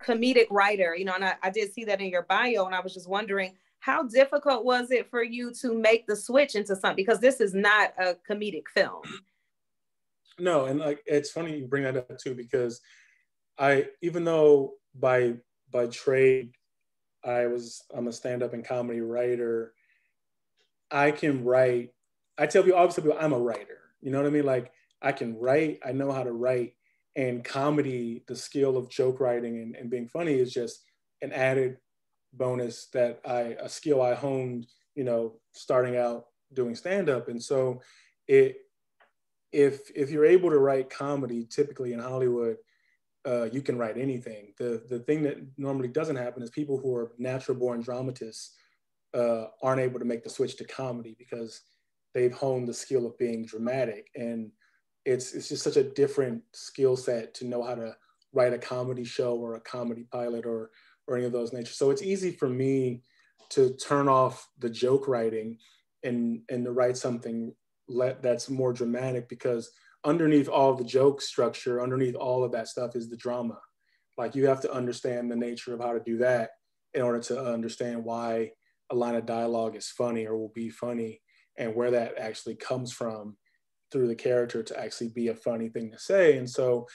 comedic writer, and I did see that in your bio, and I was just wondering how difficult was it for you to make the switch into something, because this is not a comedic film. No, and like it's funny you bring that up too because I even though by trade I'm a stand up and comedy writer. I can write. I tell people obviously I'm a writer. You know what I mean? Like I can write. I know how to write. And comedy, the skill of joke writing and being funny is just an added bonus that a skill I honed. Starting out doing stand up, and so it if you're able to write comedy, typically in Hollywood, you can write anything. The thing that normally doesn't happen is people who are natural born dramatists aren't able to make the switch to comedy because they've honed the skill of being dramatic, and it's just such a different skill set to know how to write a comedy show or a comedy pilot or any of those nature. So it's easy for me to turn off the joke writing and to write something that's more dramatic because underneath all the joke structure, underneath all of that stuff is the drama. Like you have to understand the nature of how to do that in order to understand why a line of dialogue is funny or will be funny and where that actually comes from through the character to actually be a funny thing to say. And so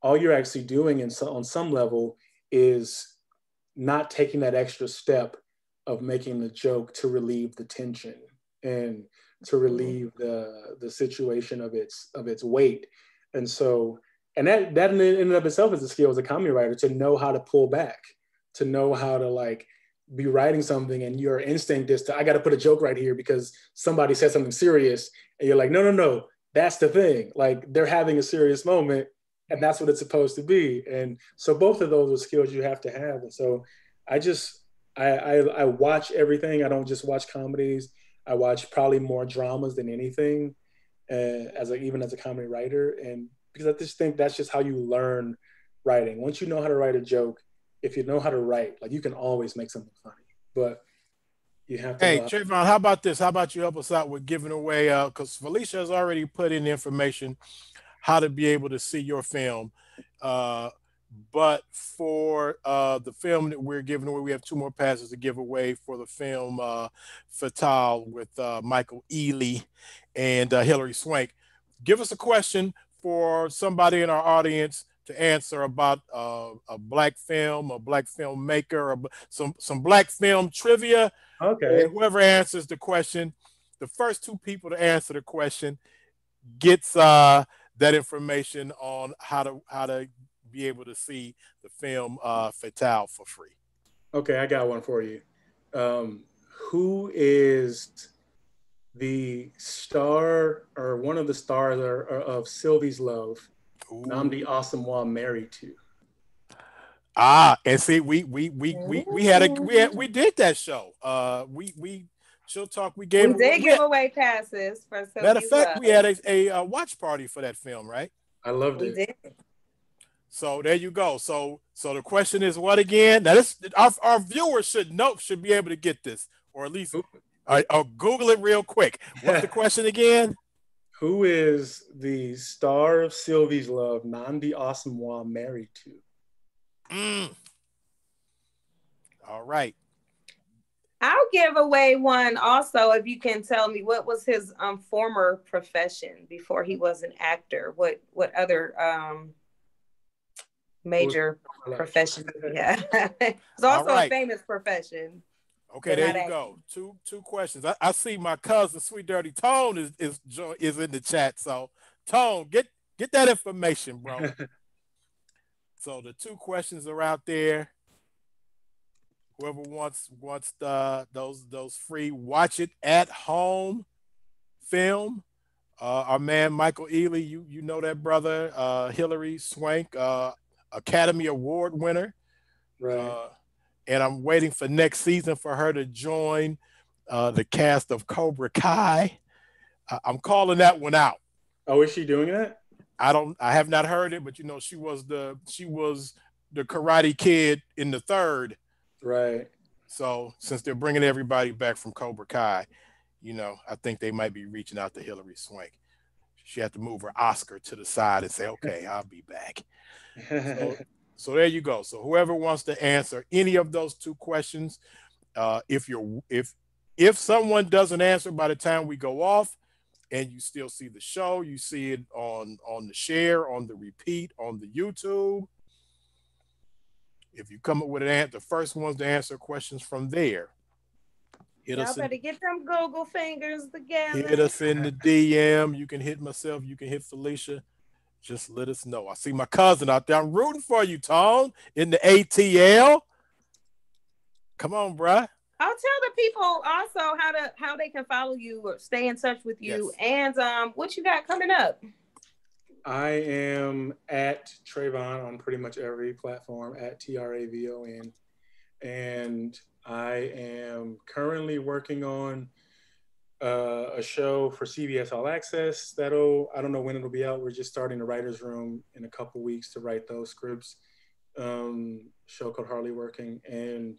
all you're actually doing on some level is not taking that extra step of making the joke to relieve the tension and to relieve the situation of its weight. And so, and that in and of itself is a skill as a comedy writer to know how to pull back, to know how to like be writing something and your instinct is to, I got to put a joke right here because somebody said something serious. And you're like, no, no, no, that's the thing. Like they're having a serious moment and that's what it's supposed to be. And so both of those are skills you have to have. And so I just, I watch everything. I don't just watch comedies. I watch probably more dramas than anything even as a comedy writer. And because I just think that's just how you learn writing. Once you know how to write a joke, if you know how to write, like you can always make something funny, but you have to Hey, know. Trayvon, how about this? How about you help us out with giving away? Because Felicia has already put in the information how to be able to see your film. Uh, but for the film that we're giving away, we have two more passes to give away for the film Fatal with Michael Ealy and Hilary Swank. Give us a question for somebody in our audience to answer about a black film, a black filmmaker, or some black film trivia. Okay. And whoever answers the question, the first two people to answer the question gets that information on how to be able to see the film Fatale for free. Okay, I got one for you. Um, who is the star or one of the stars of Sylvie's Love, Ooh. Namdi Asamoah married to? And see, we had we did that show. We she'll talk. We gave We away. did give away passes for Matter of Sylvie's fact, Love. we had a watch party for that film, right? I loved We it. did. So there you go. So the question is what again? Now this our viewers should be able to get this, or at least or Google it real quick. What's the question again? Who is the star of Sylvie's Love, Namdi Asamoah married to? Mm, all right. I'll give away one also if you can tell me what was his former profession before he was an actor. What other major profession? Yeah, it's All also a right. famous profession, Okay, but there not you acting. go. Two questions. I see my cousin Sweet Dirty Tone is in the chat. So Tone, get that information, bro. So the two questions are out there. Whoever wants those free watch it at home film. Our man Michael Ealy, you know that brother. Hilary Swank, Academy Award winner. Right. Uh, and I'm waiting for next season for her to join the cast of Cobra Kai. I'm calling that one out. Oh, is she doing that? I have not heard it, but she was the Karate Kid in the third. Right. So since they're bringing everybody back from Cobra Kai, I think they might be reaching out to Hilary Swank. She had to move her Oscar to the side and say, "Okay, I'll be back." So, so there you go. So whoever wants to answer any of those two questions, if someone doesn't answer by the time we go off, and you still see the show. You see it on the share, on the repeat, on the YouTube. If you come up with the first ones to answer questions from there, hit Y'all us in better get them Google fingers hit together. us in the DM. You can hit myself. You can hit Felicia. Just let us know. I see my cousin out there. I'm rooting for you, Tone, in the ATL. Come on, bruh. I'll tell the people also how they can follow you or stay in touch with you, Yes. and what you got coming up. I am at Travon on pretty much every platform at Travon, and I am currently working on a show for CBS All Access. I don't know when it'll be out. We're just starting the writers' room in a couple weeks to write those scripts. Show called Hardly Working, and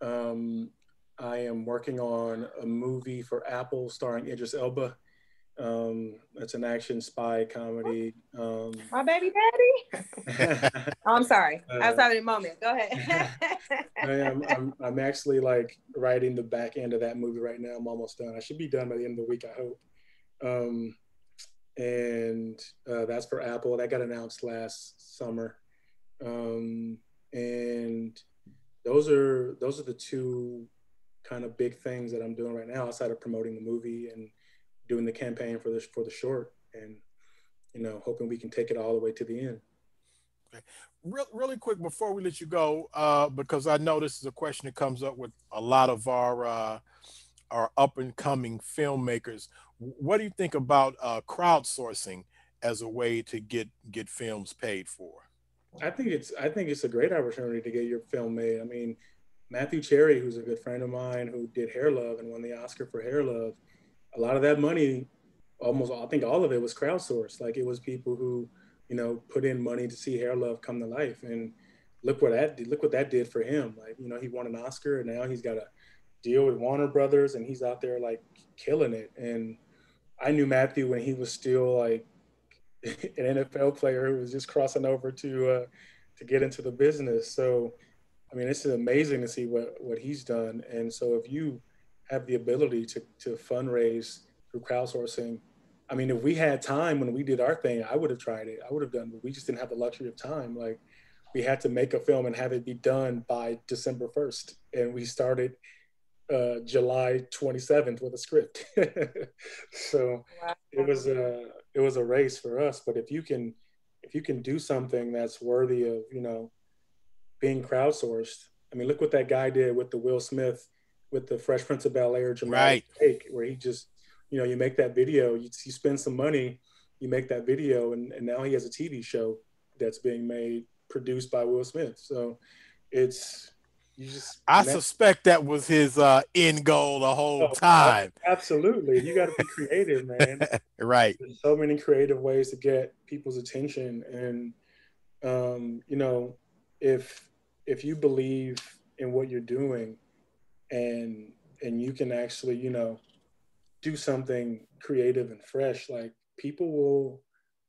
um, I am working on a movie for Apple starring Idris Elba. It's an action spy comedy. My baby daddy. Oh, I'm sorry. I was uh, having a moment. Go ahead. I'm actually like writing the back end of that movie right now. I'm almost done. I should be done by the end of the week, I hope. Um, and that's for Apple. That got announced last summer. Um, and those are the two kind of big things that I'm doing right now outside of promoting the movie and doing the campaign for the short, and hoping we can take it all the way to the end. Okay. Really quick before we let you go, because I know this is a question that comes up with a lot of our up and coming filmmakers. What do you think about crowdsourcing as a way to get films paid for? I think it's a great opportunity to get your film made. I mean, Matthew Cherry, who's a good friend of mine, who did Hair Love and won the Oscar for Hair Love, a lot of that money, almost I think all of it was crowdsourced. Like it was people who, put in money to see Hair Love come to life. And look what that did for him. Like, he won an Oscar and now he's got a deal with Warner Brothers and he's out there like killing it. And I knew Matthew when he was still like an NFL player who was just crossing over to get into the business. So I mean, it's amazing to see what he's done. And so if you have the ability to fundraise through crowdsourcing, I mean, if we had time when we did our thing, I would have tried it. I would have done, but we just didn't have the luxury of time. Like we had to make a film and have it be done by December 1st. And we started July 27th with a script. So it was a race for us. But if you can do something that's worthy of, being crowdsourced. I mean, look what that guy did with the Will Smith, with the Fresh Prince of Bel Air dramatic Right. take, where he just, you make that video, you spend some money, you make that video, and now he has a TV show that's being made, produced by Will Smith. So it's, you just, I and that, suspect that was his end goal the whole oh, time. absolutely. You got to be creative, man. Right. There's so many creative ways to get people's attention. And, if you believe in what you're doing and you can actually do something creative and fresh, like people will,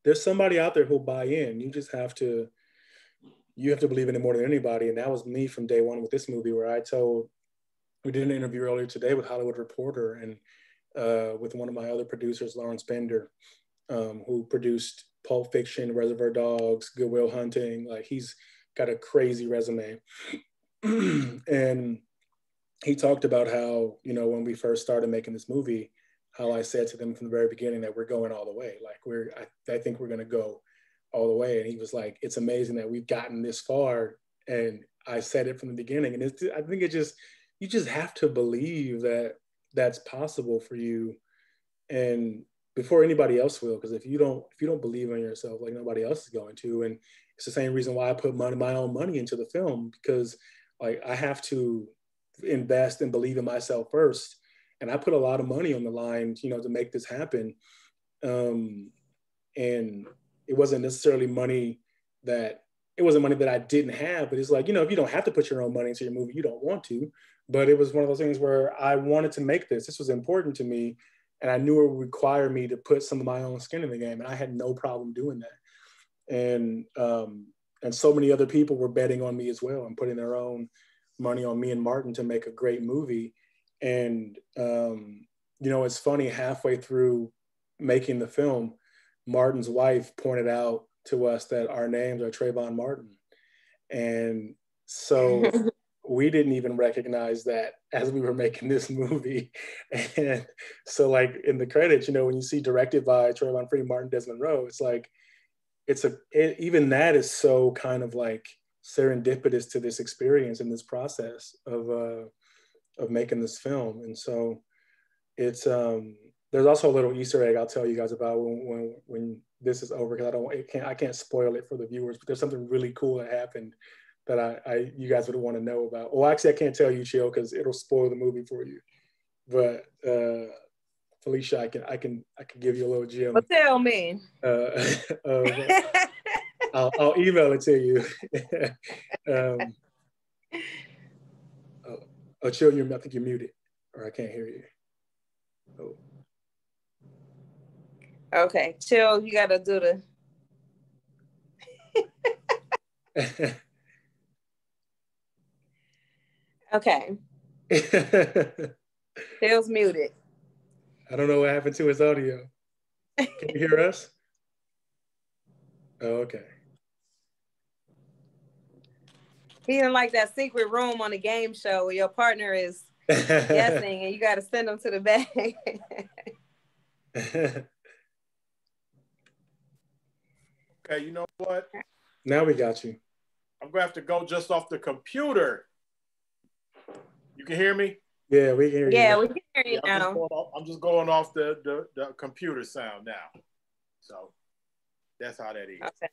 there's somebody out there who'll buy in. You have to believe in it more than anybody. And that was me from day one with this movie, where we did an interview earlier today with Hollywood Reporter and with one of my other producers, Lawrence Bender, who produced Pulp Fiction, Reservoir Dogs, Good Will Hunting. Like he's got a crazy resume. And he talked about how, when we first started making this movie, how I said to them from the very beginning that we're going all the way. Like I think we're going to go all the way. And he was like, it's amazing that we've gotten this far. And I said it from the beginning. And I think you just have to believe that that's possible for you. And before anybody else will, because if you don't believe in yourself, like nobody else is going to. And it's the same reason why I put my own money into the film, because like I have to invest and believe in myself first. And I put a lot of money on the line, to make this happen. Um, and it wasn't necessarily money that I didn't have, but it's like, if you don't have to put your own money into your movie, you don't want to. But it was one of those things where I wanted to make this. This was important to me. And I knew it would require me to put some of my own skin in the game. And I had no problem doing that. And so many other people were betting on me as well and putting their own money on me and Martin to make a great movie. And, it's funny, halfway through making the film, Martin's wife pointed out to us that our names are Trayvon Martin. And so we didn't even recognize that as we were making this movie. And so like in the credits, you know, when you see directed by Trayvon Free, Martin Desmond Rowe, it's like, even that is so kind of like serendipitous to this experience and this process of making this film. And so it's, there's also a little Easter egg I'll tell you guys about when this is over, because I can't spoil it for the viewers, but there's something really cool that happened that you guys would want to know about. Well, actually, I can't tell you, Chill, because it'll spoil the movie for you. But Felicia, I can give you a little gem. But tell me. I'll email it to you. Chill, I think you're muted, or I can't hear you. Oh. Okay, Chill, you gotta do the. Okay. Chill's muted. I don't know what happened to his audio. Can you hear us? Oh, okay. He didn't like that secret room on the game show where your partner is guessing and you got to send them to the back. Okay, you know what? Now we got you. I'm going to have to go just off the computer. You can hear me? Yeah, we can hear you. Yeah, we can hear you now. I'm just going off the computer sound now. So that's how that is. Okay.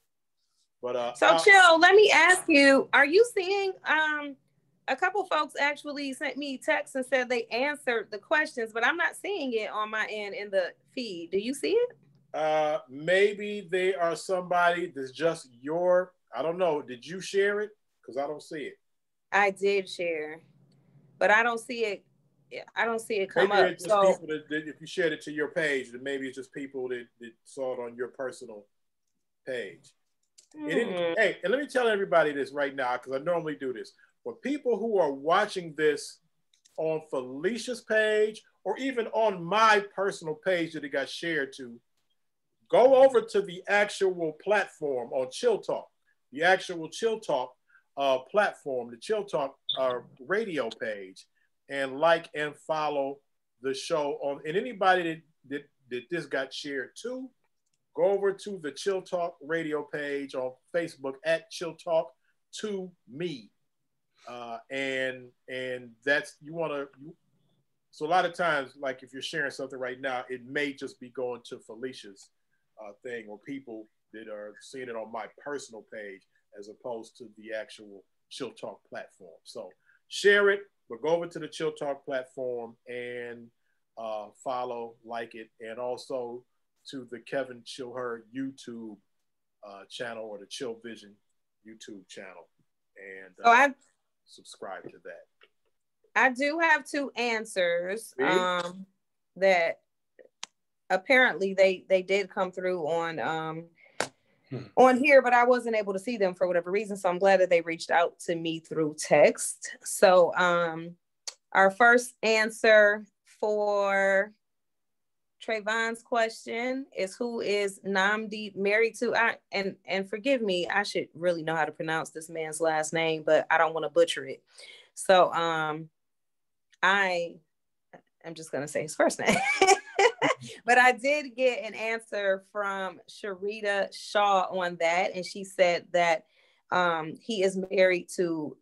But so Chill, let me ask you, are you seeing a couple folks actually sent me texts and said they answered the questions, but I'm not seeing it on my end in the feed. Do you see it? Maybe they are somebody that's just I don't know. Did you share it? Because I don't see it. I did share, but I don't see it. I don't see it come maybe up. It's just people that, if you shared it to your page, then maybe it's just people that saw it on your personal page. Hey, and let me tell everybody this right now, because I normally do this. For people who are watching this on Felicia's page, or even on my personal page that it got shared to, go over to the actual platform on Chill Talk, the actual Chill Talk platform, the Chill Talk radio page, and like and follow the show on. And anybody that this got shared to, go over to the Chill Talk radio page on Facebook at Chill Talk to me. And that's, so a lot of times, like if you're sharing something right now, it may just be going to Felicia's thing, or people that are seeing it on my personal page as opposed to the actual Chill Talk platform. So share it, but go over to the Chill Talk platform and follow, like it, and also to the Kevin Chillher YouTube channel, or the Chill Vision YouTube channel, and subscribe to that. I do have 2 answers that apparently they did come through on here, but I wasn't able to see them for whatever reason. So I'm glad that they reached out to me through text. So our first answer for Trayvon's question is, who is Namdi married to? And forgive me, I should really know how to pronounce this man's last name, but I don't want to butcher it. So I'm just gonna say his first name. But I did get an answer from Sharita Shaw on that, and she said that he is married to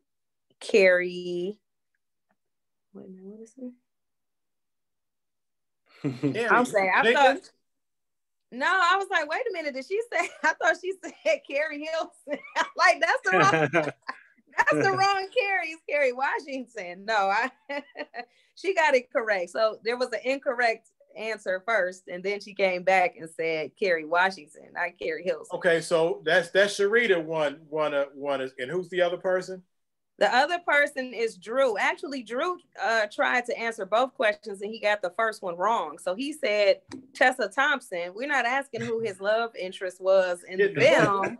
Carrie. Wait a minute, what is it? I'm saying, I thought, no, I was like, wait a minute, did she say, I thought she said Carrie Hilson. Like, that's the wrong Carrie. It's Carrie Washington. No, she got it correct. So there was an incorrect answer first, and then she came back and said Carrie Washington, not Carrie Hilson. Okay, so that's Sharita one is, and who's the other person? The other person is Drew. Actually, Drew tried to answer both questions, and he got the first one wrong. So he said Tessa Thompson. We're not asking who his love interest was in the film.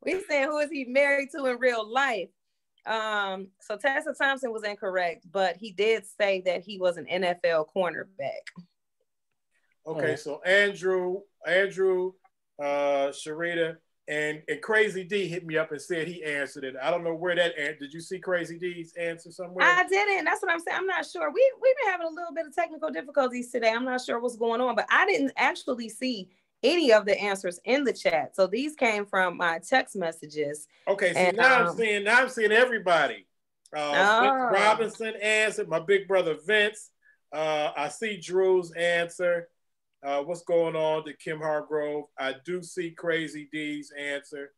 We're saying, who is he married to in real life? So Tessa Thompson was incorrect, but he did say that he was an NFL cornerback. Okay, so Andrew, Sharita, and Crazy D hit me up and said he answered it. I don't know where that. Did you see Crazy D's answer somewhere? I didn't. That's what I'm saying. I'm not sure. We've been having a little bit of technical difficulties today. I'm not sure what's going on, but I didn't actually see any of the answers in the chat. So these came from my text messages. Okay, see, now I'm seeing everybody. Vince Robinson answered. My big brother Vince. I see Drew's answer. What's going on to Kim Hargrove? I do see Crazy D's answer.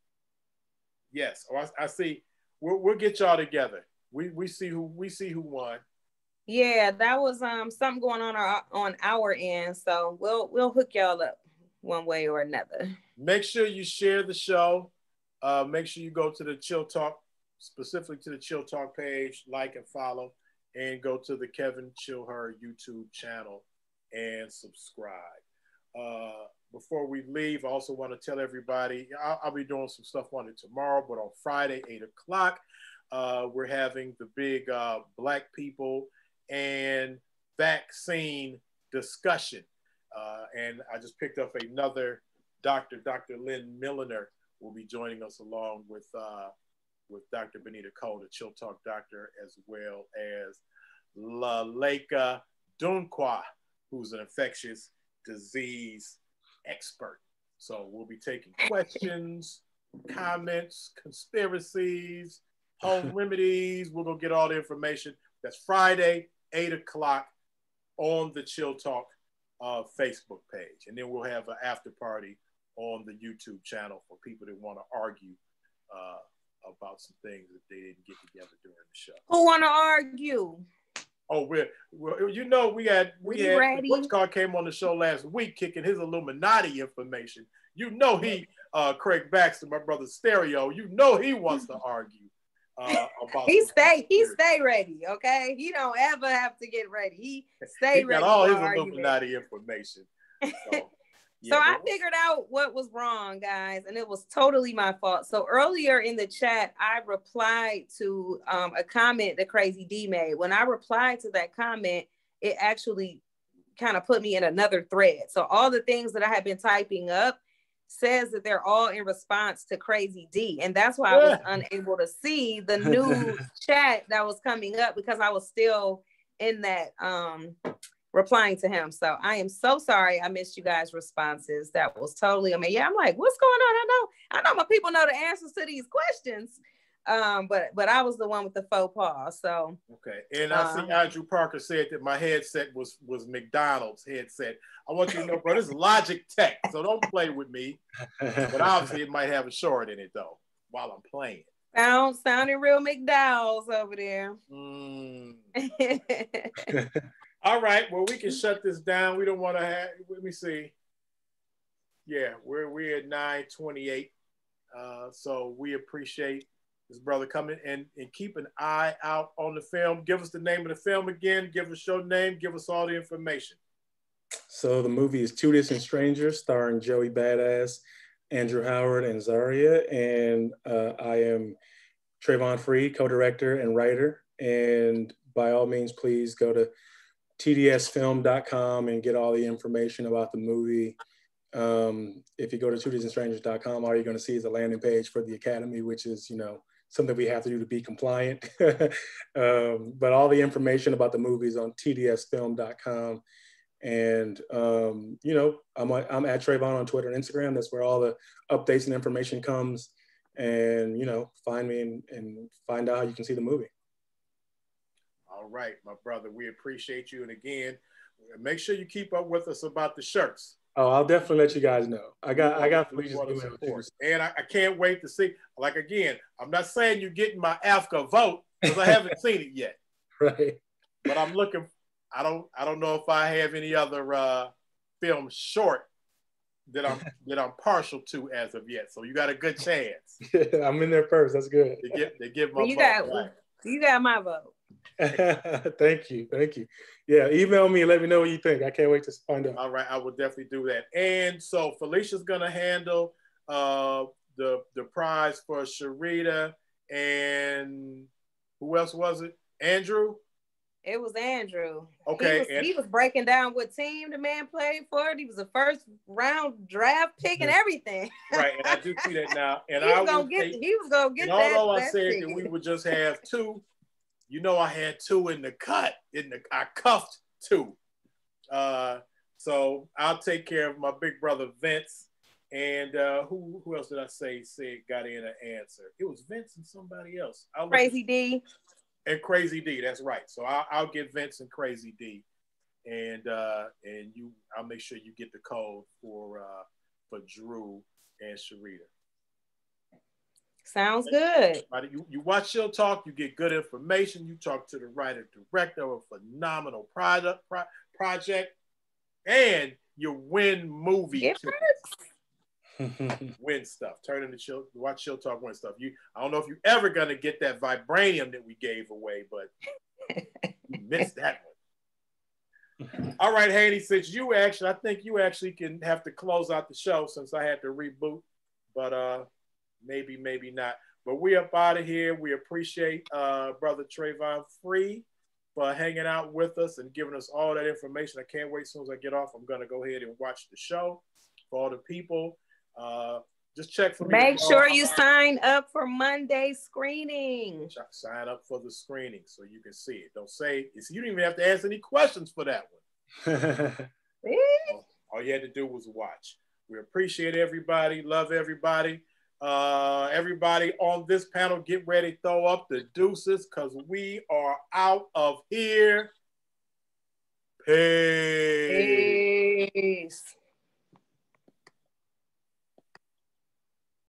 Yes, I see. We'll get y'all together. We see who won. Yeah, that was something going on our end. So we'll hook y'all up one way or another. Make sure you share the show. Make sure you go to the Chill Talk, specifically to the Chill Talk page, like and follow, and go to the Kevin Chill Her YouTube channel and subscribe. Before we leave, I also want to tell everybody, I'll be doing some stuff on it tomorrow, but on Friday, 8 o'clock, we're having the big Black people and vaccine discussion. And I just picked up another Dr. Lynn Milliner will be joining us along with Dr. Benita Cole, the Chill Talk doctor, as well as Laleka Dunkwa, who's an infectious disease expert. So we'll be taking questions, comments, conspiracies, home remedies. We're going to get all the information. That's Friday, 8 o'clock on the Chill Talk Facebook page. And then we'll have an after party on the YouTube channel for people that want to argue about some things that they didn't get together during the show. Who want to argue? Oh, we had Butch Car came on the show last week kicking his Illuminati information. Craig Baxter, my brother Stereo, he wants to argue about he stay ready, okay? He don't ever have to get ready. He ready. Got all his Illuminati information. So, so I figured out what was wrong, guys, and it was totally my fault. So earlier in the chat, I replied to a comment that Crazy D made. When I replied to that comment, it actually kind of put me in another thread. So all the things that I had been typing up says that they're all in response to Crazy D. And that's why I was unable to see the new chat that was coming up because I was still in that replying to him. So I am so sorry I missed you guys' responses. That was totally I'm like, what's going on? I know my people know the answers to these questions. But I was the one with the faux pas. So okay. And I see Andrew Parker said that my headset was McDonald's headset. I want you to know, bro, this is Logitech, so don't play with me. But obviously it might have a short in it though while I'm playing. Sounding real McDowell's over there. All right, well, we can shut this down. We don't want to have, let me see. Yeah, we're at 9:28. So we appreciate this brother coming and keep an eye out on the film. Give us the name of the film again. Give us your name. Give us all the information. So the movie is Two Distant Strangers, starring Joey Badass, Andrew Howard, and Zaria. And I am Travon Freed, co-director and writer. And by all means, please go to tdsfilm.com and get all the information about the movie. If you go to twodisn'tstrangers.com, all you're going to see is a landing page for the Academy, which is, something we have to do to be compliant. But all the information about the movie is on tdsfilm.com. And, I'm at Travon on Twitter and Instagram. That's where all the updates and information comes. And, find me and find out how you can see the movie. All right, my brother, we appreciate you. And again, make sure you keep up with us about the shirts. Oh, I'll definitely let you guys know. I got support. And I can't wait to see. Like, again, I'm not saying you're getting my AFCA vote because I haven't seen it yet. Right. But I'm looking. I don't know if I have any other film short that I'm partial to as of yet. So you got a good chance. Yeah, I'm in there first. That's good. They give my vote. You got my vote. Thank you. Yeah, email me and let me know what you think. I can't wait to find out. All right, I will definitely do that. And so Felicia's gonna handle the prize for Sharita, and who else was it? Andrew It was Andrew. Okay, He was breaking down what team the man played for. He was a first round draft pick and everything. Right, and I do see that now. And he was gonna get and although I that said ticket. that we would just have two, you know, I had two in the cut. I cuffed two. So I'll take care of my big brother Vince. And who else did I say got in an answer? It was Vince and somebody else. Crazy D. And Crazy D, that's right. So I'll get Vince and Crazy D, and I'll make sure you get the code for Drew and Sharita. Sounds good. You watch She'll Talk, you get good information. You talk to the writer director of a phenomenal project, and you win movie win stuff. Turn into watch She'll Talk, win stuff. I don't know if you're ever gonna get that vibranium that we gave away, but you missed that one. All right, Haney, since I think you actually can have to close out the show since I had to reboot, but maybe not. But we up out of here. We appreciate Brother Travon Free for hanging out with us and giving us all that information. I can't wait. As soon as I get off, I'm gonna go ahead and watch the show. For all the people, just check for me. Make sure you sign up for Monday screening. Sign up for the screening so you can see it. Don't say you don't even have to ask any questions for that one. All you had to do was watch. We appreciate everybody. Love everybody. Everybody on this panel, get ready, throw up the deuces, because we are out of here. Peace.